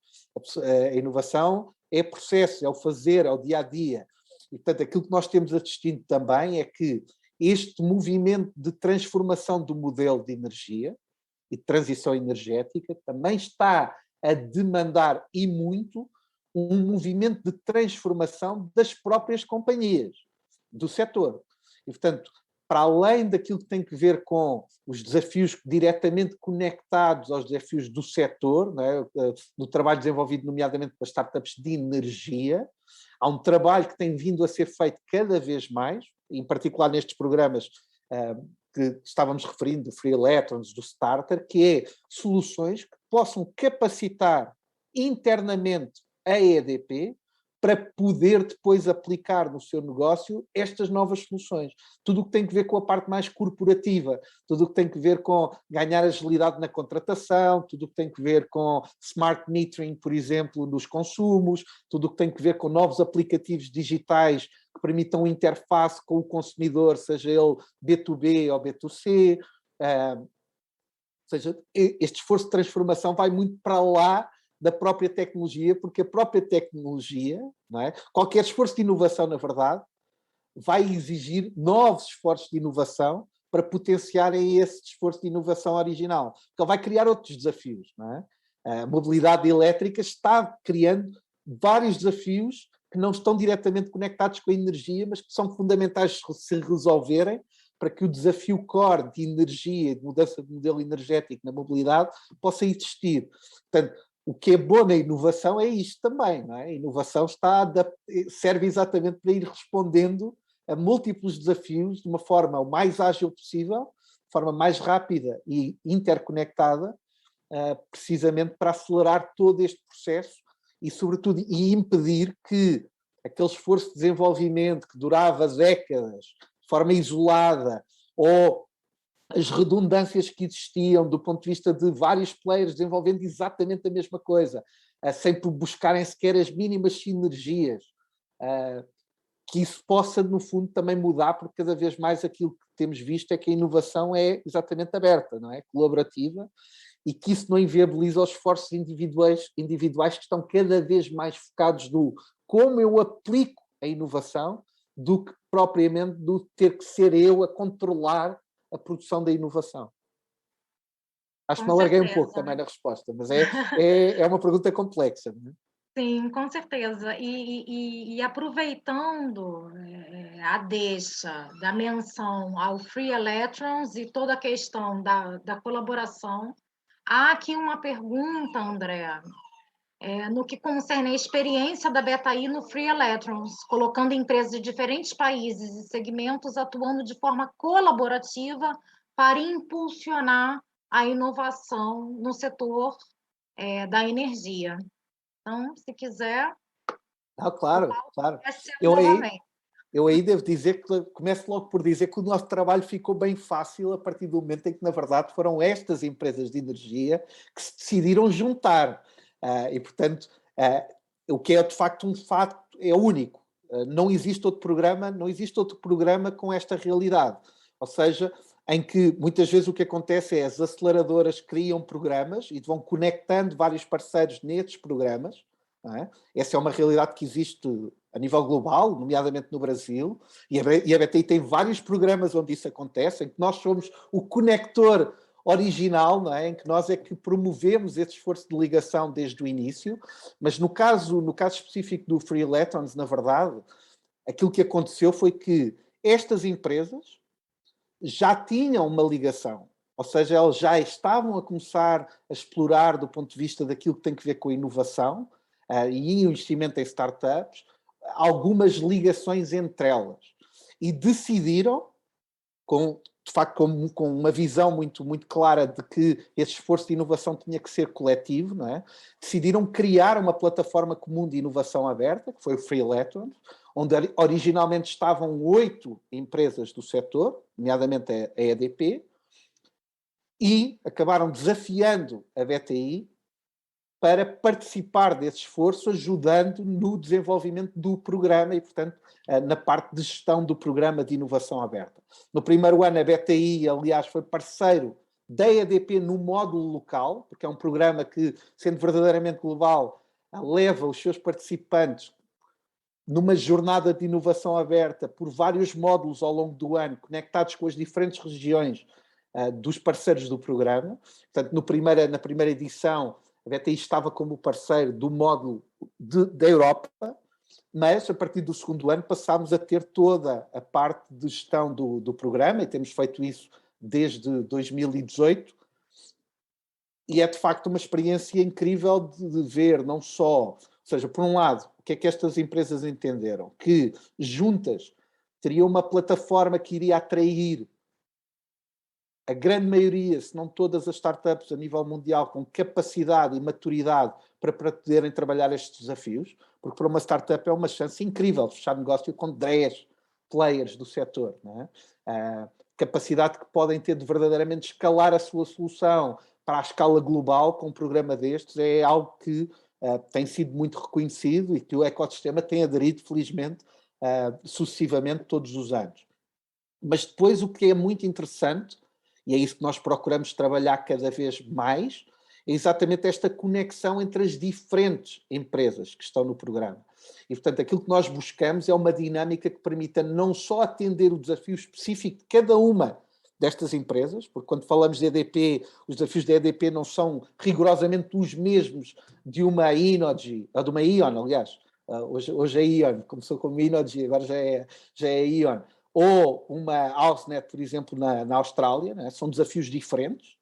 A inovação é processo, é o fazer, é o dia-a-dia. E, portanto, aquilo que nós temos assistido também é que este movimento de transformação do modelo de energia e de transição energética também está a demandar, e muito, um movimento de transformação das próprias companhias, do setor. E, portanto, para além daquilo que tem que ver com os desafios diretamente conectados aos desafios do setor, não é? Do trabalho desenvolvido nomeadamente para startups de energia, há um trabalho que tem vindo a ser feito cada vez mais, em particular nestes programas que estávamos referindo, do Free Electrons, do Starter, que é soluções que possam capacitar internamente a EDP para poder depois aplicar no seu negócio estas novas soluções. Tudo o que tem que ver com a parte mais corporativa, tudo o que tem que ver com ganhar agilidade na contratação, tudo o que tem que ver com smart metering, por exemplo, nos consumos, tudo o que tem que ver com novos aplicativos digitais que permitam interface com o consumidor, seja ele B2B ou B2C. Ou seja, este esforço de transformação vai muito para lá da própria tecnologia, porque a própria tecnologia, não é? Qualquer esforço de inovação, na verdade, vai exigir novos esforços de inovação para potenciarem esse esforço de inovação original. Porque ele vai criar outros desafios, não é? A mobilidade elétrica está criando vários desafios que não estão diretamente conectados com a energia, mas que são fundamentais de se resolverem para que o desafio core de energia, de mudança de modelo energético na mobilidade, possa existir. Portanto, o que é bom na inovação é isto também, não é? A inovação serve exatamente para ir respondendo a múltiplos desafios de uma forma o mais ágil possível, de forma mais rápida e interconectada, precisamente para acelerar todo este processo e, sobretudo, impedir que aquele esforço de desenvolvimento que durava décadas, de forma isolada, ou as redundâncias que existiam do ponto de vista de vários players desenvolvendo exatamente a mesma coisa, sem buscarem sequer as mínimas sinergias, que isso possa, no fundo, também mudar, porque cada vez mais aquilo que temos visto é que a inovação é exatamente aberta, não é? Colaborativa, e que isso não inviabiliza os esforços individuais que estão cada vez mais focados no como eu aplico a inovação, do que propriamente do ter que ser eu a controlar a produção da inovação. Acho que me alarguei um pouco também na resposta, mas é uma pergunta complexa. Não é? Sim, com certeza. E aproveitando a deixa da menção ao Free Electrons e toda a questão da colaboração, há aqui uma pergunta, André, no que concerne a experiência da Betaí no Free Electrons, colocando empresas de diferentes países e segmentos atuando de forma colaborativa para impulsionar a inovação no setor da energia. Então, se quiser... Claro. Eu aí devo dizer que começo logo por dizer que o nosso trabalho ficou bem fácil a partir do momento em que, na verdade, foram estas empresas de energia que se decidiram juntar. E, portanto, o que é de facto um fato é único. Não existe outro programa com esta realidade. Ou seja, em que muitas vezes o que acontece é as aceleradoras criam programas e vão conectando vários parceiros nesses programas. Não é? Essa é uma realidade que existe a nível global, nomeadamente no Brasil, e a BTI tem vários programas onde isso acontece, em que nós somos o conector original, não é? Em que nós é que promovemos esse esforço de ligação desde o início, mas no caso específico do Free Electrons, na verdade, aquilo que aconteceu foi que estas empresas já tinham uma ligação, ou seja, elas já estavam a começar a explorar do ponto de vista daquilo que tem que ver com a inovação e o investimento em startups, algumas ligações entre elas. E decidiram, de facto, com uma visão muito, muito clara de que esse esforço de inovação tinha que ser coletivo, não é? Decidiram criar uma plataforma comum de inovação aberta, que foi o Free Electrons, onde originalmente estavam 8 empresas do setor, nomeadamente a EDP, e acabaram desafiando a BTI para participar desse esforço, ajudando no desenvolvimento do programa e, portanto, na parte de gestão do programa de inovação aberta. No primeiro ano, a BTI, aliás, foi parceiro da EDP no módulo local, porque é um programa que, sendo verdadeiramente global, leva os seus participantes numa jornada de inovação aberta por vários módulos ao longo do ano, conectados com as diferentes regiões dos parceiros do programa. Portanto, na primeira edição, a BTI estava como parceiro do módulo da Europa, mas a partir do segundo ano passámos a ter toda a parte de gestão do programa, e temos feito isso desde 2018, e é de facto uma experiência incrível de ver, não só, ou seja, por um lado, o que é que estas empresas entenderam? Que juntas teriam uma plataforma que iria atrair a grande maioria, se não todas as startups a nível mundial, com capacidade e maturidade para poderem trabalhar estes desafios, porque para uma startup é uma chance incrível de fechar negócio com 10 players do setor, não é? Capacidade que podem ter de verdadeiramente escalar a sua solução para a escala global com um programa destes é algo que tem sido muito reconhecido e que o ecossistema tem aderido, felizmente, sucessivamente todos os anos. Mas depois o que é muito interessante, e é isso que nós procuramos trabalhar cada vez mais, é exatamente esta conexão entre as diferentes empresas que estão no programa. E, portanto, aquilo que nós buscamos é uma dinâmica que permita não só atender o desafio específico de cada uma destas empresas, porque quando falamos de EDP, os desafios da EDP não são rigorosamente os mesmos de uma Inogy, ou de uma Ion, aliás. Hoje é Ion, começou como Inogy, agora já é Ion. Ou uma HouseNet, por exemplo, na Austrália, né? São desafios diferentes,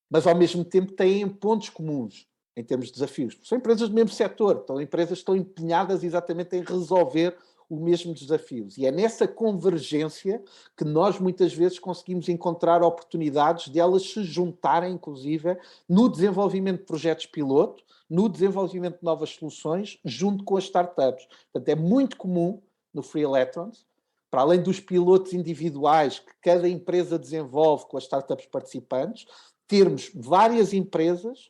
mas ao mesmo tempo têm pontos comuns em termos de desafios. São empresas do mesmo setor, então empresas que estão empenhadas exatamente em resolver os mesmos desafios. E é nessa convergência que nós muitas vezes conseguimos encontrar oportunidades de elas se juntarem, inclusive, no desenvolvimento de projetos piloto, no desenvolvimento de novas soluções, junto com as startups. Portanto, é muito comum no Free Electrons, para além dos pilotos individuais que cada empresa desenvolve com as startups participantes, termos várias empresas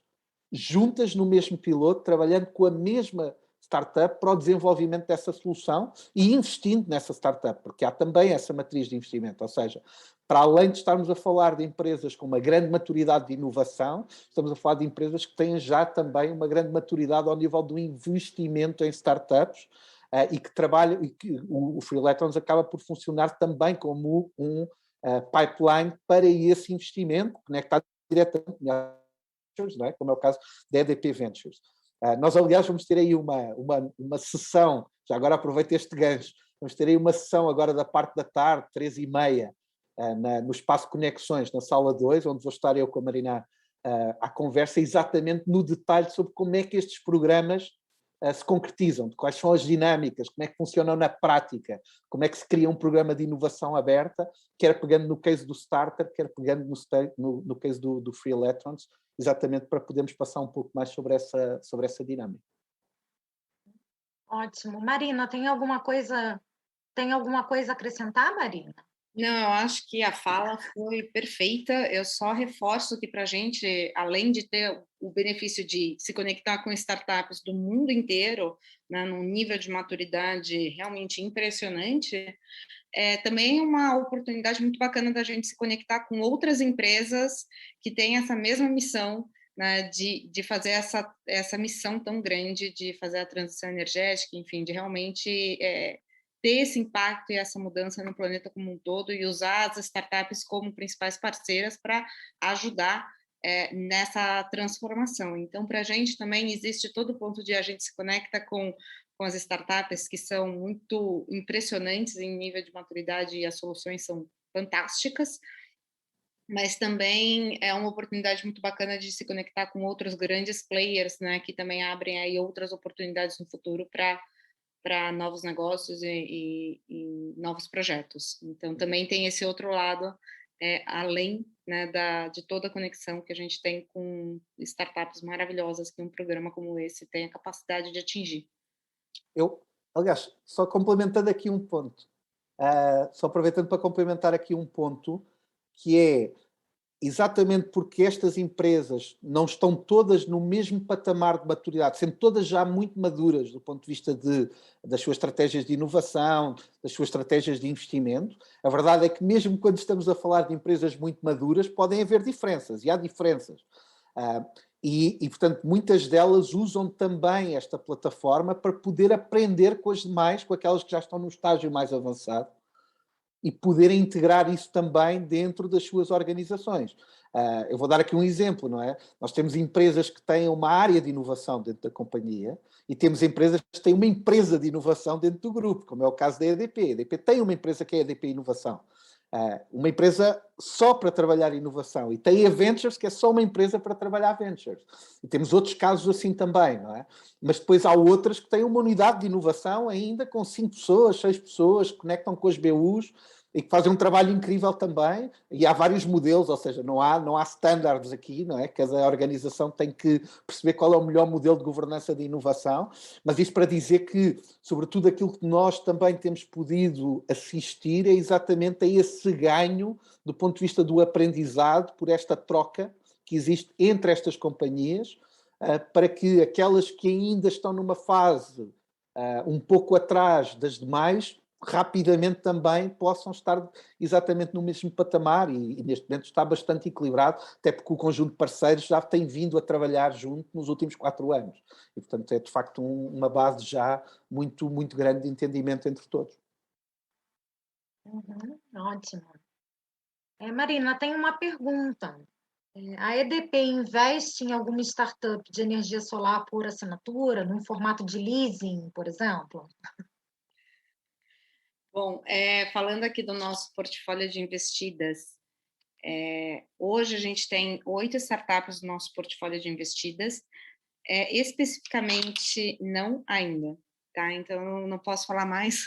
juntas no mesmo piloto, trabalhando com a mesma startup para o desenvolvimento dessa solução e investindo nessa startup, porque há também essa matriz de investimento, ou seja, para além de estarmos a falar de empresas com uma grande maturidade de inovação, estamos a falar de empresas que têm já também uma grande maturidade ao nível do investimento em startups, e que trabalha, e que o Free Electrons acaba por funcionar também como um pipeline para esse investimento, conectado diretamente a Ventures, não é? Como é o caso da EDP Ventures. Nós, aliás, vamos ter aí uma sessão, já agora aproveito este gancho, vamos ter aí uma sessão agora da parte da tarde, 13h30, no Espaço Conexões, na Sala 2, onde vou estar eu com a Marina à conversa, exatamente no detalhe sobre como é que estes programas se concretizam, de quais são as dinâmicas, como é que funcionam na prática, como é que se cria um programa de inovação aberta, quer pegando no case do Starter, quer pegando no case do Free Electrons, exatamente para podermos passar um pouco mais sobre essa dinâmica. Ótimo. Marina, tem alguma coisa a acrescentar, Marina? Não, eu acho que a fala foi perfeita. Eu só reforço que para a gente, além de ter o benefício de se conectar com startups do mundo inteiro, né, num nível de maturidade realmente impressionante, também é uma oportunidade muito bacana da gente se conectar com outras empresas que têm essa mesma missão, né, de fazer essa missão tão grande de fazer a transição energética, enfim, de realmente ter esse impacto e essa mudança no planeta como um todo e usar as startups como principais parceiras para ajudar nessa transformação. Então, para a gente também existe todo o ponto de a gente se conecta com as startups que são muito impressionantes em nível de maturidade e as soluções são fantásticas, mas também é uma oportunidade muito bacana de se conectar com outros grandes players, né, que também abrem aí outras oportunidades no futuro para novos negócios e novos projetos. Então, também tem esse outro lado, além, né, de toda a conexão que a gente tem com startups maravilhosas que um programa como esse tem a capacidade de atingir. Aliás, só complementando aqui um ponto, só aproveitando para complementar aqui um ponto, que é exatamente porque estas empresas não estão todas no mesmo patamar de maturidade, sendo todas já muito maduras do ponto de vista das suas estratégias de inovação, das suas estratégias de investimento. A verdade é que mesmo quando estamos a falar de empresas muito maduras, podem haver diferenças, e há diferenças. E, portanto, muitas delas usam também esta plataforma para poder aprender com as demais, com aquelas que já estão no estágio mais avançado, e poderem integrar isso também dentro das suas organizações. Eu vou dar aqui um exemplo, não é? Nós temos empresas que têm uma área de inovação dentro da companhia e temos empresas que têm uma empresa de inovação dentro do grupo, como é o caso da EDP. A EDP tem uma empresa que é a EDP Inovação. Uma empresa só para trabalhar inovação, e tem a Ventures, que é só uma empresa para trabalhar Ventures. E temos outros casos assim também, não é? Mas depois há outras que têm uma unidade de inovação ainda com 5 pessoas, 6 pessoas, que conectam com as BUs, e que fazem um trabalho incrível também, e há vários modelos, ou seja, não há standards aqui, não é? Cada organização tem que perceber qual é o melhor modelo de governança de inovação, mas isso para dizer que, sobretudo, aquilo que nós também temos podido assistir é exatamente a esse ganho do ponto de vista do aprendizado por esta troca que existe entre estas companhias, para que aquelas que ainda estão numa fase um pouco atrás das demais, rapidamente também possam estar exatamente no mesmo patamar e neste momento está bastante equilibrado, até porque o conjunto de parceiros já tem vindo a trabalhar junto nos últimos 4 anos. E, portanto, é de facto uma base já muito, muito grande de entendimento entre todos. Ótimo. Marina, tem uma pergunta. A EDP investe em alguma startup de energia solar por assinatura, num formato de leasing, por exemplo? Bom, falando aqui do nosso portfólio de investidas, hoje a gente tem 8 startups no nosso portfólio de investidas, especificamente não ainda, tá? Então, eu não posso falar mais,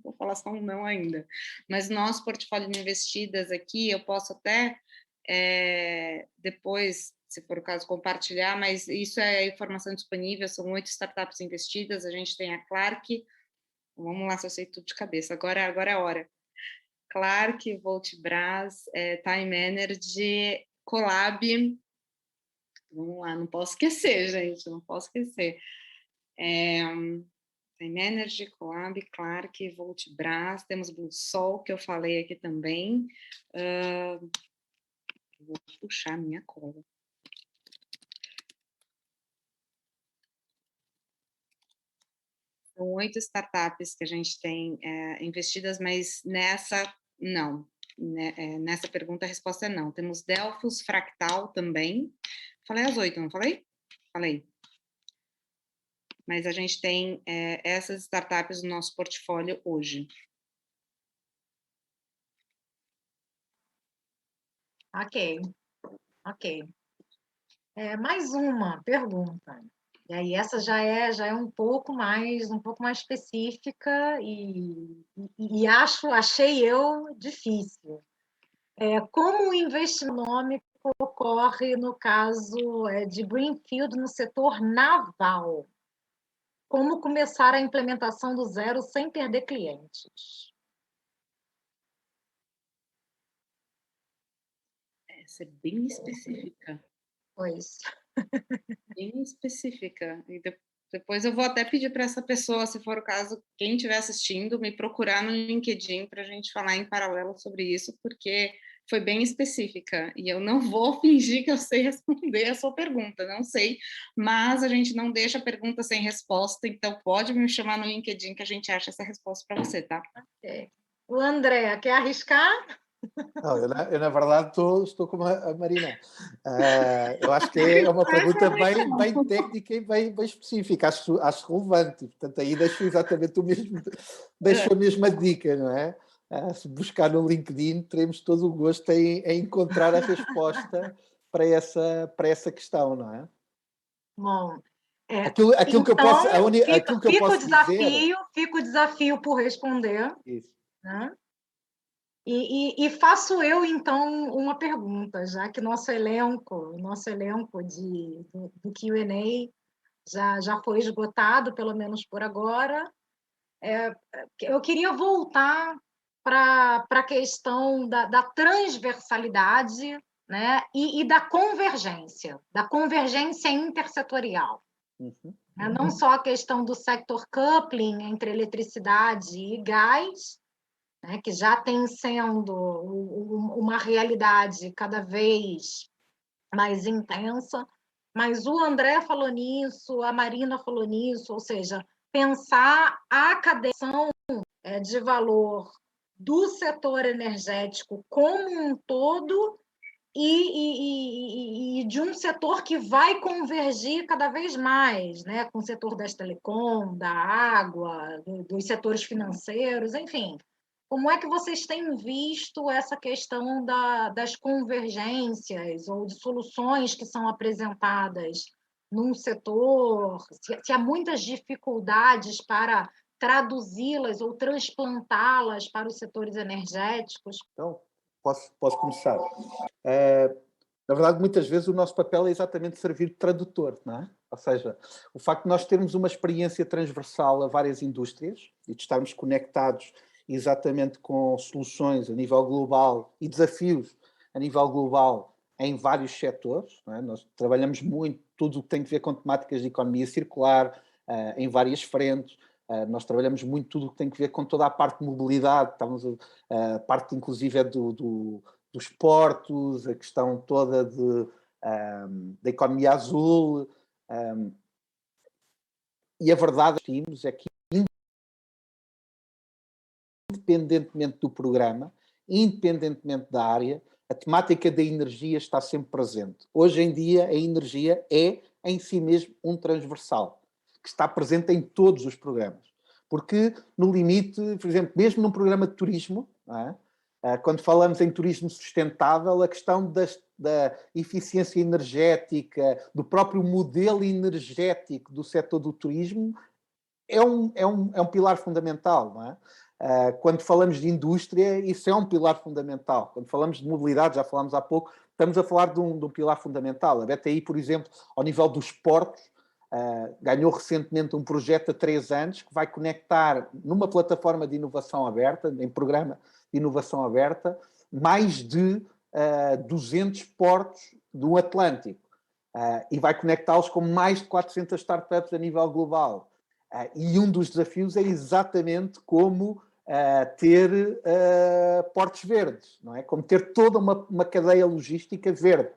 vou falar só um não ainda. Mas nosso portfólio de investidas aqui, eu posso até depois, se for o caso, compartilhar, mas isso é informação disponível, são 8 startups investidas, a gente tem a Clark, vamos lá se eu sei tudo de cabeça, agora é a hora. Clark, Voltbras, Time Energy, Colab, vamos lá, não posso esquecer, gente, não posso esquecer. Time Energy, Colab, Clark, Voltbras, temos Bluesol, que eu falei aqui também. Vou puxar a minha cola. São 8 startups que a gente tem investidas, mas nessa, não. Nessa pergunta, a resposta é não. Temos Delphos, Fractal também. Falei as 8, não falei? Falei. Mas a gente tem essas startups no nosso portfólio hoje. Ok. Mais uma pergunta. E aí essa já é um pouco mais específica e achei eu difícil. Como o investimento econômico ocorre no caso de Greenfield no setor naval? Como começar a implementação do zero sem perder clientes? Essa é bem específica. Pois. Bem específica. E depois eu vou até pedir para essa pessoa, se for o caso, quem estiver assistindo, me procurar no LinkedIn para a gente falar em paralelo sobre isso, porque foi bem específica. E eu não vou fingir que eu sei responder a sua pergunta, não sei, mas a gente não deixa a pergunta sem resposta, então pode me chamar no LinkedIn que a gente acha essa resposta para você, tá? Okay. O André, quer arriscar? Não, eu na verdade estou como a Marina. Eu acho que é uma pergunta bem técnica e bem específica, acho relevante. Portanto, aí deixo exatamente deixo a mesma dica, não é? Se buscar no LinkedIn, teremos todo o gosto em encontrar a resposta para essa questão, não é? Bom, aquilo que eu posso, aquilo que eu fica posso dizer... Fica o desafio por responder. Isso. Né? E faço eu, então, uma pergunta, já que nosso elenco do Q&A já foi esgotado, pelo menos por agora. Eu queria voltar para a questão da transversalidade, né, e da convergência intersetorial. Uhum. Não só a questão do sector coupling entre eletricidade e gás, né, que já tem sendo uma realidade cada vez mais intensa, mas o André falou nisso, a Marina falou nisso, ou seja, pensar a cadeia de valor do setor energético como um todo e de um setor que vai convergir cada vez mais, né, com o setor das telecom, da água, dos setores financeiros, enfim. Como é que vocês têm visto essa questão das convergências ou de soluções que são apresentadas num setor? Se há muitas dificuldades para traduzi-las ou transplantá-las para os setores energéticos? Então, posso começar. Na verdade, muitas vezes o nosso papel é exatamente servir de tradutor, não é? Ou seja, o facto de nós termos uma experiência transversal a várias indústrias e de estarmos conectados exatamente com soluções a nível global e desafios a nível global em vários setores, não é? Nós trabalhamos muito tudo o que tem a ver com temáticas de economia circular, em várias frentes. Nós trabalhamos muito tudo o que tem a ver com toda a parte de mobilidade, a parte inclusive é dos portos, a questão toda da economia azul. E a verdade é que, independentemente do programa, independentemente da área, a temática da energia está sempre presente. Hoje em dia, a energia é, em si mesmo, um transversal, que está presente em todos os programas. Porque, no limite, por exemplo, mesmo num programa de turismo, não é? Quando falamos em turismo sustentável, a questão da eficiência energética, do próprio modelo energético do setor do turismo, é um pilar fundamental, não é? Quando falamos de indústria, isso é um pilar fundamental. Quando falamos de mobilidade, já falámos há pouco, estamos a falar de um pilar fundamental. A BTI, por exemplo, ao nível dos portos, ganhou recentemente um projeto há 3 anos que vai conectar numa plataforma de inovação aberta, em programa de inovação aberta, mais de 200 portos do Atlântico e vai conectá-los com mais de 400 startups a nível global. E um dos desafios é exatamente como ter portos verdes, não é? Como ter toda uma cadeia logística verde,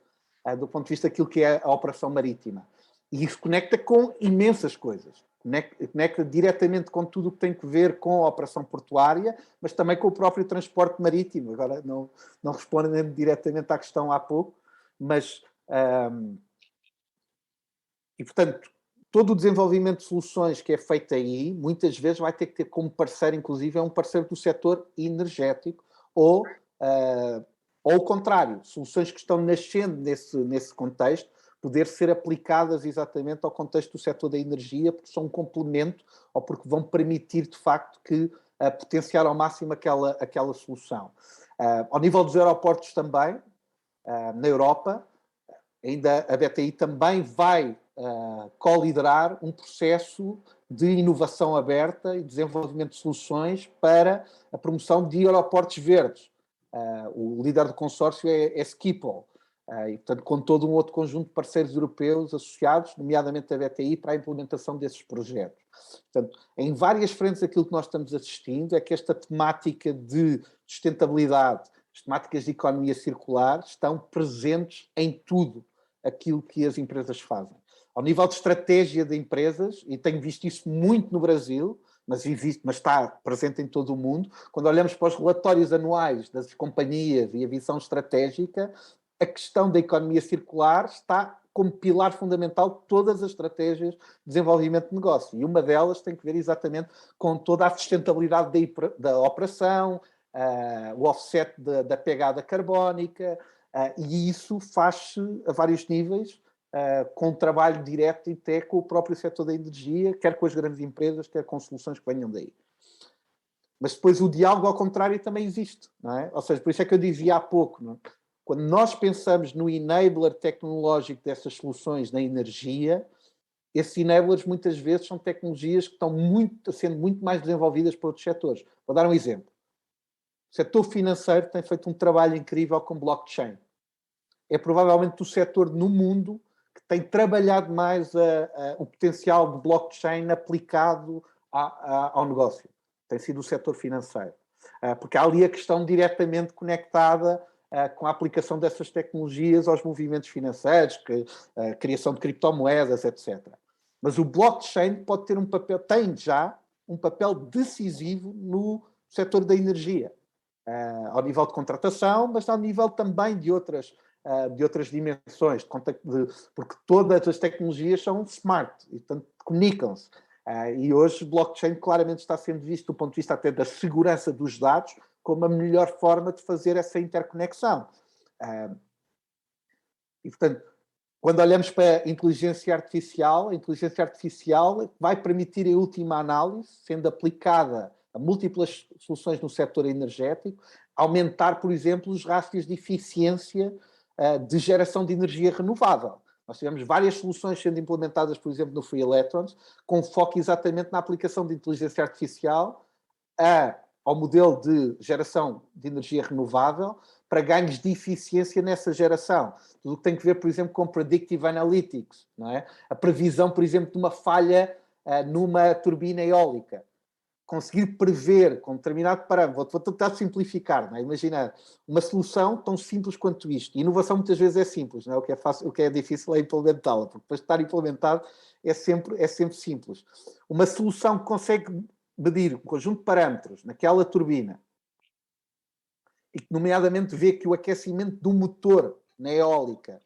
do ponto de vista daquilo que é a operação marítima. E isso conecta com imensas coisas. Conecta diretamente com tudo o que tem a ver com a operação portuária, mas também com o próprio transporte marítimo. Agora, não respondendo diretamente à questão há pouco, mas... E, portanto, todo o desenvolvimento de soluções que é feito aí, muitas vezes vai ter que ter como parceiro, inclusive, um parceiro do setor energético, ou ao contrário, soluções que estão nascendo nesse contexto, poder ser aplicadas exatamente ao contexto do setor da energia, porque são um complemento ou porque vão permitir, de facto, que potenciar ao máximo aquela solução. Ao nível dos aeroportos também, na Europa, ainda a BTI também vai co-liderar um processo de inovação aberta e desenvolvimento de soluções para a promoção de aeroportos verdes. O líder do consórcio é Schiphol, e, portanto, com todo um outro conjunto de parceiros europeus associados, nomeadamente a BTI, para a implementação desses projetos. Portanto, em várias frentes aquilo que nós estamos assistindo é que esta temática de sustentabilidade, as temáticas de economia circular estão presentes em tudo aquilo que as empresas fazem. Ao nível de estratégia de empresas, e tenho visto isso muito no Brasil, mas está presente em todo o mundo, quando olhamos para os relatórios anuais das companhias e a visão estratégica, a questão da economia circular está como pilar fundamental de todas as estratégias de desenvolvimento de negócio. E uma delas tem que ver exatamente com toda a sustentabilidade da operação, o offset da pegada carbónica, e isso faz-se a vários níveis, com trabalho direto e até com o próprio setor da energia, quer com as grandes empresas, quer com soluções que venham daí. Mas depois o diálogo, ao contrário, também existe, não é? Ou seja, por isso é que eu dizia há pouco, não é? Quando nós pensamos no enabler tecnológico dessas soluções na energia, esses enablers muitas vezes são tecnologias que estão sendo muito mais desenvolvidas por outros setores. Vou dar um exemplo. O setor financeiro tem feito um trabalho incrível com blockchain. É provavelmente o setor no mundo que tem trabalhado mais o potencial de blockchain aplicado ao negócio. Tem sido o setor financeiro. Porque há ali a questão diretamente conectada com a aplicação dessas tecnologias aos movimentos financeiros, a criação de criptomoedas, etc. Mas o blockchain pode ter tem já um papel decisivo no setor da energia, ao nível de contratação, mas ao nível também de outras dimensões, porque todas as tecnologias são smart e, portanto, comunicam-se. E hoje o blockchain claramente está sendo visto do ponto de vista até da segurança dos dados como a melhor forma de fazer essa interconexão. E, portanto, Quando olhamos para a inteligência artificial vai permitir, em última análise, sendo aplicada a múltiplas soluções no setor energético, aumentar, por exemplo, os rácios de eficiência de geração de energia renovável. Nós tivemos várias soluções sendo implementadas, por exemplo, no Free Electrons, com foco exatamente na aplicação de inteligência artificial ao modelo de geração de energia renovável para ganhos de eficiência nessa geração. Tudo o que tem que ver, por exemplo, com Predictive Analytics, não é? A previsão, por exemplo, de uma falha numa turbina eólica. Conseguir prever com determinado parâmetro, vou tentar simplificar, não é? Imagina uma solução tão simples quanto isto. E inovação muitas vezes é simples, não é? O que é difícil é implementá-la, porque depois de estar implementado é sempre simples. Uma solução que consegue medir um conjunto de parâmetros naquela turbina e que, nomeadamente, vê que o aquecimento do motor na eólica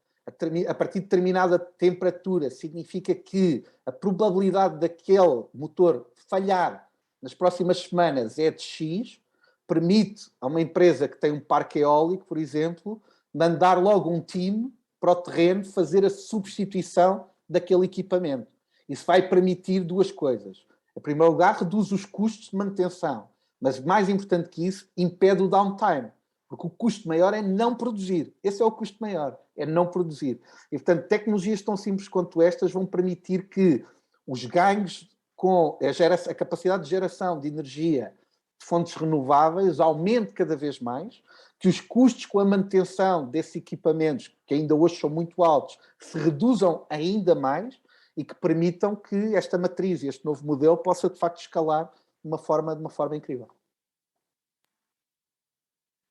a partir de determinada temperatura significa que a probabilidade daquele motor falhar nas próximas semanas é de X, permite a uma empresa que tem um parque eólico, por exemplo, mandar logo um time para o terreno fazer a substituição daquele equipamento. Isso vai permitir duas coisas. Em primeiro lugar, reduz os custos de manutenção, mas mais importante que isso, impede o downtime, porque o custo maior é não produzir. Esse é o custo maior, é não produzir. E, portanto, tecnologias tão simples quanto estas vão permitir que os ganhos com a capacidade de geração de energia de fontes renováveis aumente cada vez mais, que os custos com a manutenção desses equipamentos, que ainda hoje são muito altos, se reduzam ainda mais e que permitam que esta matriz, este novo modelo, possa de facto escalar de uma forma incrível.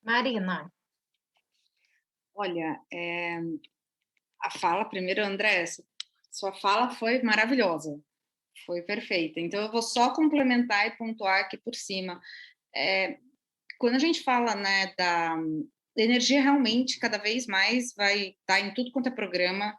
Marina. Olha, a fala, primeiro, André, sua fala foi maravilhosa, foi perfeita. Então, eu vou só complementar e pontuar aqui por cima. Quando a gente fala, né, da energia, realmente, cada vez mais vai estar em tudo quanto é programa,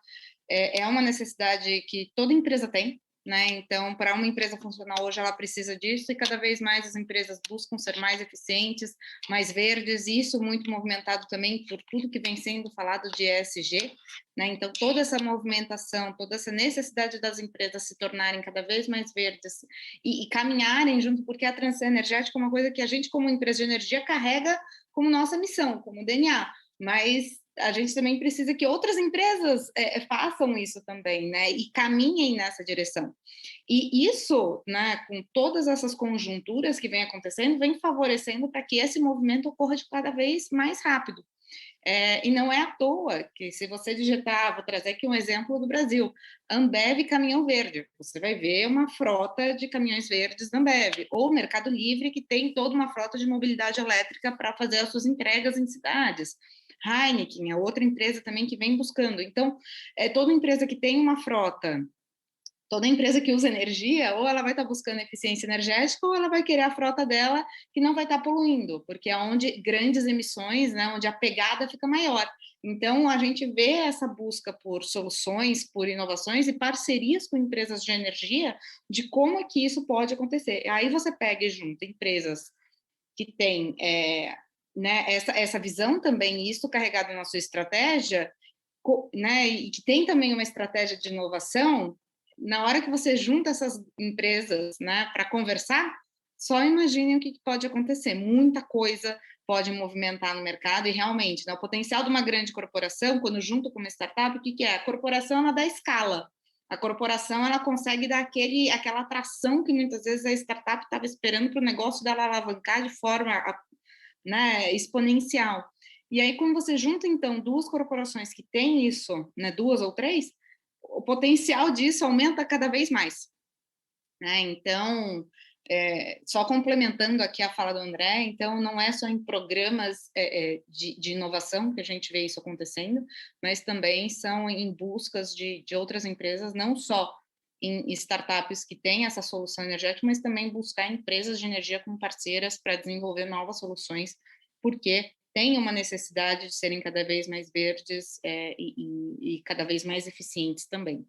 é uma necessidade que toda empresa tem, né? Então, para uma empresa funcionar hoje, ela precisa disso, e cada vez mais as empresas buscam ser mais eficientes, mais verdes, e isso muito movimentado também por tudo que vem sendo falado de ESG, né? Então, toda essa movimentação, toda essa necessidade das empresas se tornarem cada vez mais verdes e caminharem junto, porque a transição energética é uma coisa que a gente, como empresa de energia, carrega como nossa missão, como DNA, mas a gente também precisa que outras empresas façam isso também, né, e caminhem nessa direção. E isso, né, com todas essas conjunturas que vem acontecendo, vem favorecendo para que esse movimento ocorra de cada vez mais rápido. E não é à toa que, se você digitar, vou trazer aqui um exemplo do Brasil, Ambev Caminhão Verde, você vai ver uma frota de caminhões verdes da Ambev, ou Mercado Livre, que tem toda uma frota de mobilidade elétrica para fazer as suas entregas em cidades. Heineken é outra empresa também que vem buscando. Então, toda empresa que tem uma frota, toda empresa que usa energia, ou ela vai estar buscando eficiência energética, ou ela vai querer a frota dela que não vai estar poluindo, porque é onde grandes emissões, né, onde a pegada fica maior. Então, a gente vê essa busca por soluções, por inovações e parcerias com empresas de energia, de como é que isso pode acontecer. Aí você pega e junta empresas que têm né, essa visão também, isso carregado na sua estratégia, né, e que tem também uma estratégia de inovação. Na hora que você junta essas empresas, né, para conversar, só imaginem o que pode acontecer. Muita coisa pode movimentar no mercado e, realmente, né, o potencial de uma grande corporação, quando junto com uma startup, o que é? A corporação, ela dá escala. A corporação, ela consegue dar aquela atração que muitas vezes a startup estava esperando para o negócio dela alavancar de forma, né, exponencial. E aí, quando você junta, então, duas corporações que têm isso, né, duas ou três, o potencial disso aumenta cada vez mais, né? Então, só complementando aqui a fala do André, então, não é só em programas de inovação que a gente vê isso acontecendo, mas também são em buscas de outras empresas, não só em startups que têm essa solução energética, mas também buscar empresas de energia como parceiras para desenvolver novas soluções, porque tem uma necessidade de serem cada vez mais verdes e cada vez mais eficientes também.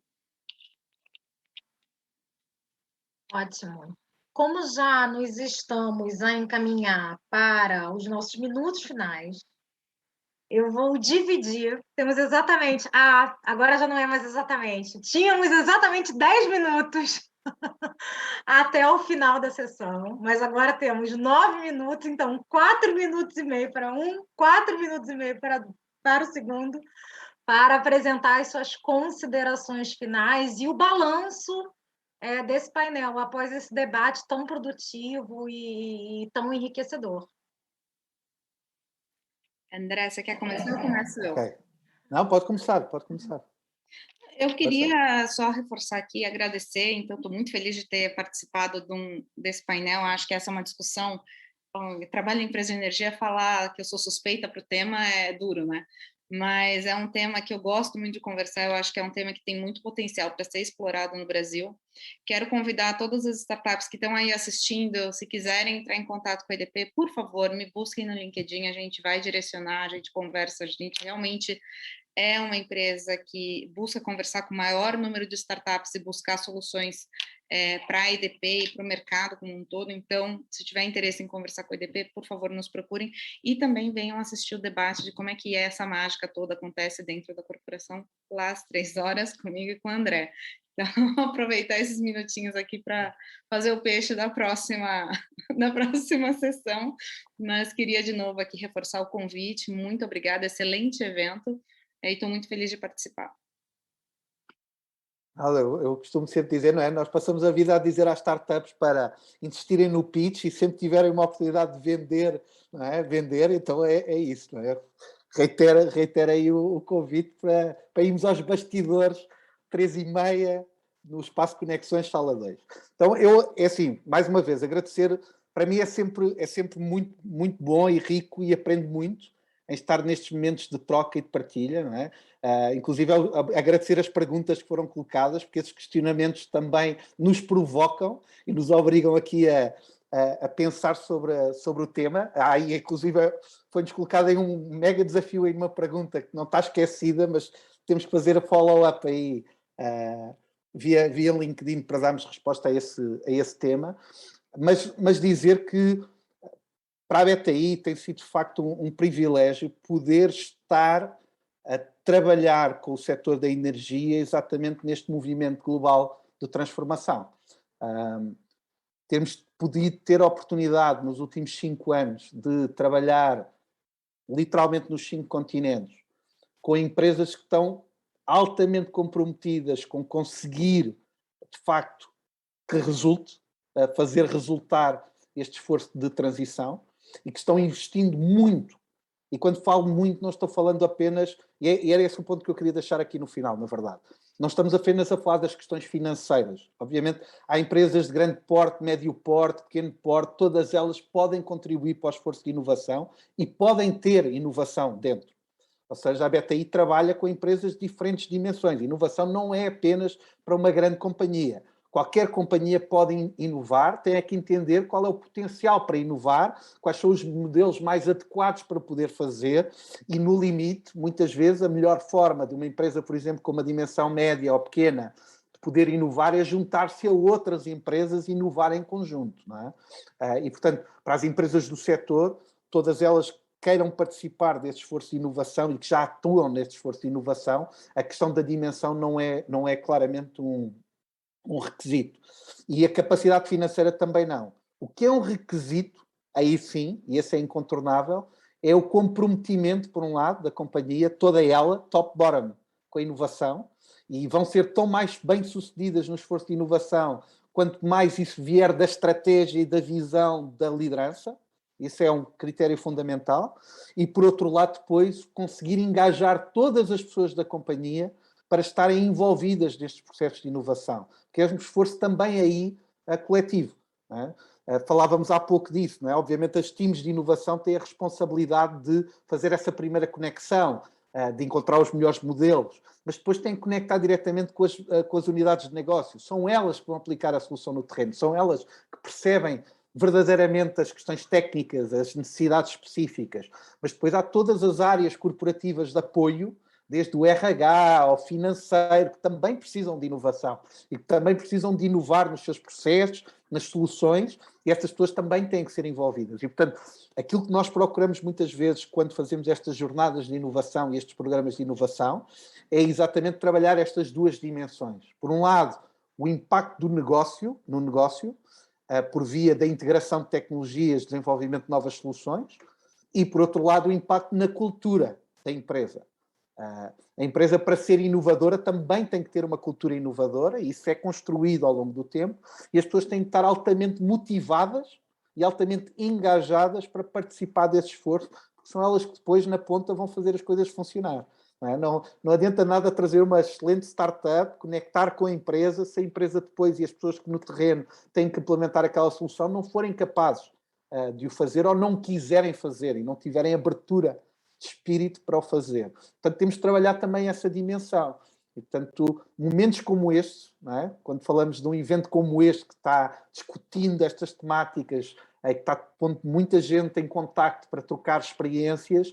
Ótimo. Como já nos estamos a encaminhar para os nossos minutos finais, Eu vou dividir. Temos exatamente. Ah, agora já não é mais exatamente. Tínhamos exatamente 10 minutos até o final da sessão, mas agora temos 9 minutos, então 4 minutos e meio para um, 4 minutos e meio para o segundo, para apresentar as suas considerações finais e o balanço desse painel, após esse debate tão produtivo e tão enriquecedor. André, você quer começar ou começo eu? Okay. Não, pode começar, pode começar. Eu queria só reforçar aqui e agradecer, então estou muito feliz de ter participado desse painel, acho que essa é uma discussão, trabalho em empresa de energia, falar que eu sou suspeita para o tema é duro, né? Mas é um tema que eu gosto muito de conversar, eu acho que é um tema que tem muito potencial para ser explorado no Brasil. Quero convidar todas as startups que estão aí assistindo, se quiserem entrar em contato com a EDP, por favor, me busquem no LinkedIn, a gente vai direcionar, a gente conversa, a gente realmente é uma empresa que busca conversar com o maior número de startups e buscar soluções para a EDP e para o mercado como um todo. Então, se tiver interesse em conversar com a EDP, por favor, nos procurem e também venham assistir o debate de como é que essa mágica toda acontece dentro da corporação lá às 3 horas comigo e com o André. Então, aproveitar esses minutinhos aqui para fazer o peixe da próxima sessão, mas queria de novo aqui reforçar o convite, muito obrigada, excelente evento, e estou muito feliz de participar. Eu costumo sempre dizer, não é? Nós passamos a vida a dizer às startups para insistirem no pitch e sempre tiverem uma oportunidade de vender, não é? Vender, então é isso, não é? Reitero aí o convite para irmos aos bastidores, 3h30, no Espaço Conexões, Sala 2. Então, é assim, mais uma vez, agradecer, para mim é sempre muito, muito bom e rico e aprendo muito em estar nestes momentos de troca e de partilha, não é? Inclusive agradecer as perguntas que foram colocadas, porque esses questionamentos também nos provocam e nos obrigam aqui a pensar sobre o tema. Aí, inclusive, foi-nos colocado aí um mega desafio em uma pergunta que não está esquecida, mas temos que fazer a follow-up aí via LinkedIn para darmos resposta a esse tema. Mas dizer que para a BTI tem sido de facto um privilégio poder estar a trabalhar com o setor da energia exatamente neste movimento global de transformação. Termos podido ter a oportunidade nos últimos 5 anos de trabalhar literalmente nos 5 continentes com empresas que estão altamente comprometidas com conseguir de facto que resulte, fazer resultar este esforço de transição e que estão investindo muito. E quando falo muito, não estou falando apenas... E era esse o ponto que eu queria deixar aqui no final, na verdade. Não estamos apenas a falar das questões financeiras. Obviamente, há empresas de grande porte, médio porte, pequeno porte, todas elas podem contribuir para o esforço de inovação e podem ter inovação dentro. Ou seja, a BTI trabalha com empresas de diferentes dimensões. Inovação não é apenas para uma grande companhia. Qualquer companhia pode inovar, tem que entender qual é o potencial para inovar, quais são os modelos mais adequados para poder fazer e, no limite, muitas vezes, a melhor forma de uma empresa, por exemplo, com uma dimensão média ou pequena, de poder inovar é juntar-se a outras empresas e inovar em conjunto, não é? E, portanto, para as empresas do setor, todas elas queiram participar desse esforço de inovação e que já atuam nesse esforço de inovação, a questão da dimensão não é claramente um requisito. E a capacidade financeira também não. O que é um requisito, aí sim, e esse é incontornável, é o comprometimento, por um lado, da companhia, toda ela, top-bottom, com a inovação, e vão ser tão mais bem-sucedidas no esforço de inovação quanto mais isso vier da estratégia e da visão da liderança. Isso é um critério fundamental. E, por outro lado, depois, conseguir engajar todas as pessoas da companhia para estarem envolvidas nestes processos de inovação, que é um esforço também aí coletivo. Não é? Falávamos há pouco disso, não é? Obviamente as teams de inovação têm a responsabilidade de fazer essa primeira conexão, de encontrar os melhores modelos, mas depois têm que conectar diretamente com as unidades de negócio. São elas que vão aplicar a solução no terreno, são elas que percebem verdadeiramente as questões técnicas, as necessidades específicas, mas depois há todas as áreas corporativas de apoio, desde o RH ao financeiro, que também precisam de inovação e que também precisam de inovar nos seus processos, nas soluções, e estas pessoas também têm que ser envolvidas. E, portanto, aquilo que nós procuramos muitas vezes quando fazemos estas jornadas de inovação e estes programas de inovação é exatamente trabalhar estas duas dimensões. Por um lado, o impacto do negócio, no negócio, por via da integração de tecnologias, desenvolvimento de novas soluções, e, por outro lado, o impacto na cultura da empresa. A empresa, para ser inovadora, também tem que ter uma cultura inovadora, e isso é construído ao longo do tempo, e as pessoas têm que estar altamente motivadas e altamente engajadas para participar desse esforço, porque são elas que depois, na ponta, vão fazer as coisas funcionar. Não adianta nada trazer uma excelente startup, conectar com a empresa, se a empresa depois e as pessoas que no terreno têm que implementar aquela solução não forem capazes de o fazer ou não quiserem fazer e não tiverem abertura de espírito para o fazer. Portanto, temos de trabalhar também essa dimensão. E, portanto, momentos como este, não é? Quando falamos de um evento como este, que está discutindo estas temáticas, que está pondo muita gente em contacto para trocar experiências,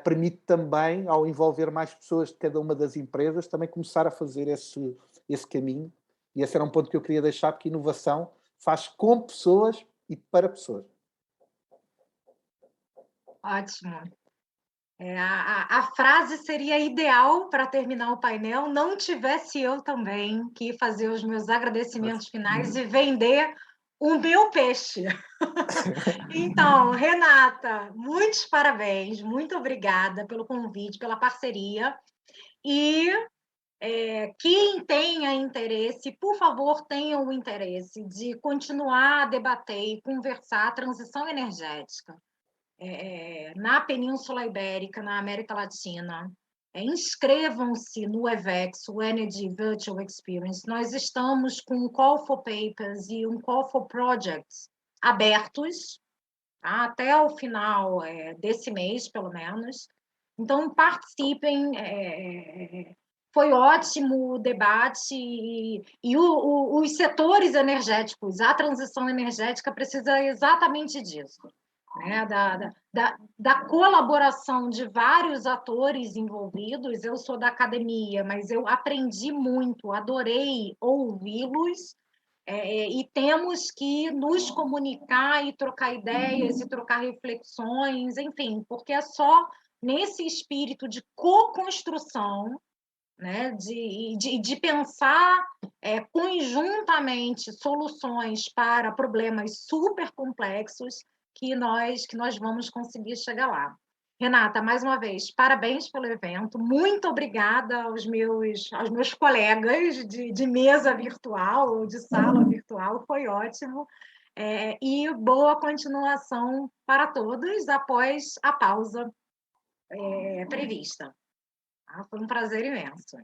permite também, ao envolver mais pessoas de cada uma das empresas, também começar a fazer esse caminho. E esse era um ponto que eu queria deixar, porque inovação faz com pessoas e para pessoas. Ótimo. A frase seria ideal para terminar o painel, não tivesse eu também que fazer os meus agradecimentos finais e vender o meu peixe. Então, Renata, muitos parabéns, muito obrigada pelo convite, pela parceria. E quem tenha interesse, por favor, tenha o interesse de continuar a debater e conversar a transição energética na Península Ibérica, na América Latina. Inscrevam-se no EVEX, o Energy Virtual Experience. Nós estamos com um Call for Papers e um Call for Projects abertos até o final desse mês, pelo menos. Então, participem. Foi ótimo o debate e os setores energéticos, a transição energética precisa exatamente disso. Né, da colaboração de vários atores envolvidos. Eu sou da academia, mas eu aprendi muito, adorei ouvi-los, e temos que nos comunicar e trocar ideias e trocar reflexões, enfim, porque é só nesse espírito de co-construção, né, de pensar conjuntamente soluções para problemas super complexos que nós vamos conseguir chegar lá. Renata, mais uma vez, parabéns pelo evento, muito obrigada aos meus colegas de mesa virtual, de sala virtual, foi ótimo, e boa continuação para todos após a pausa prevista. Foi um prazer imenso.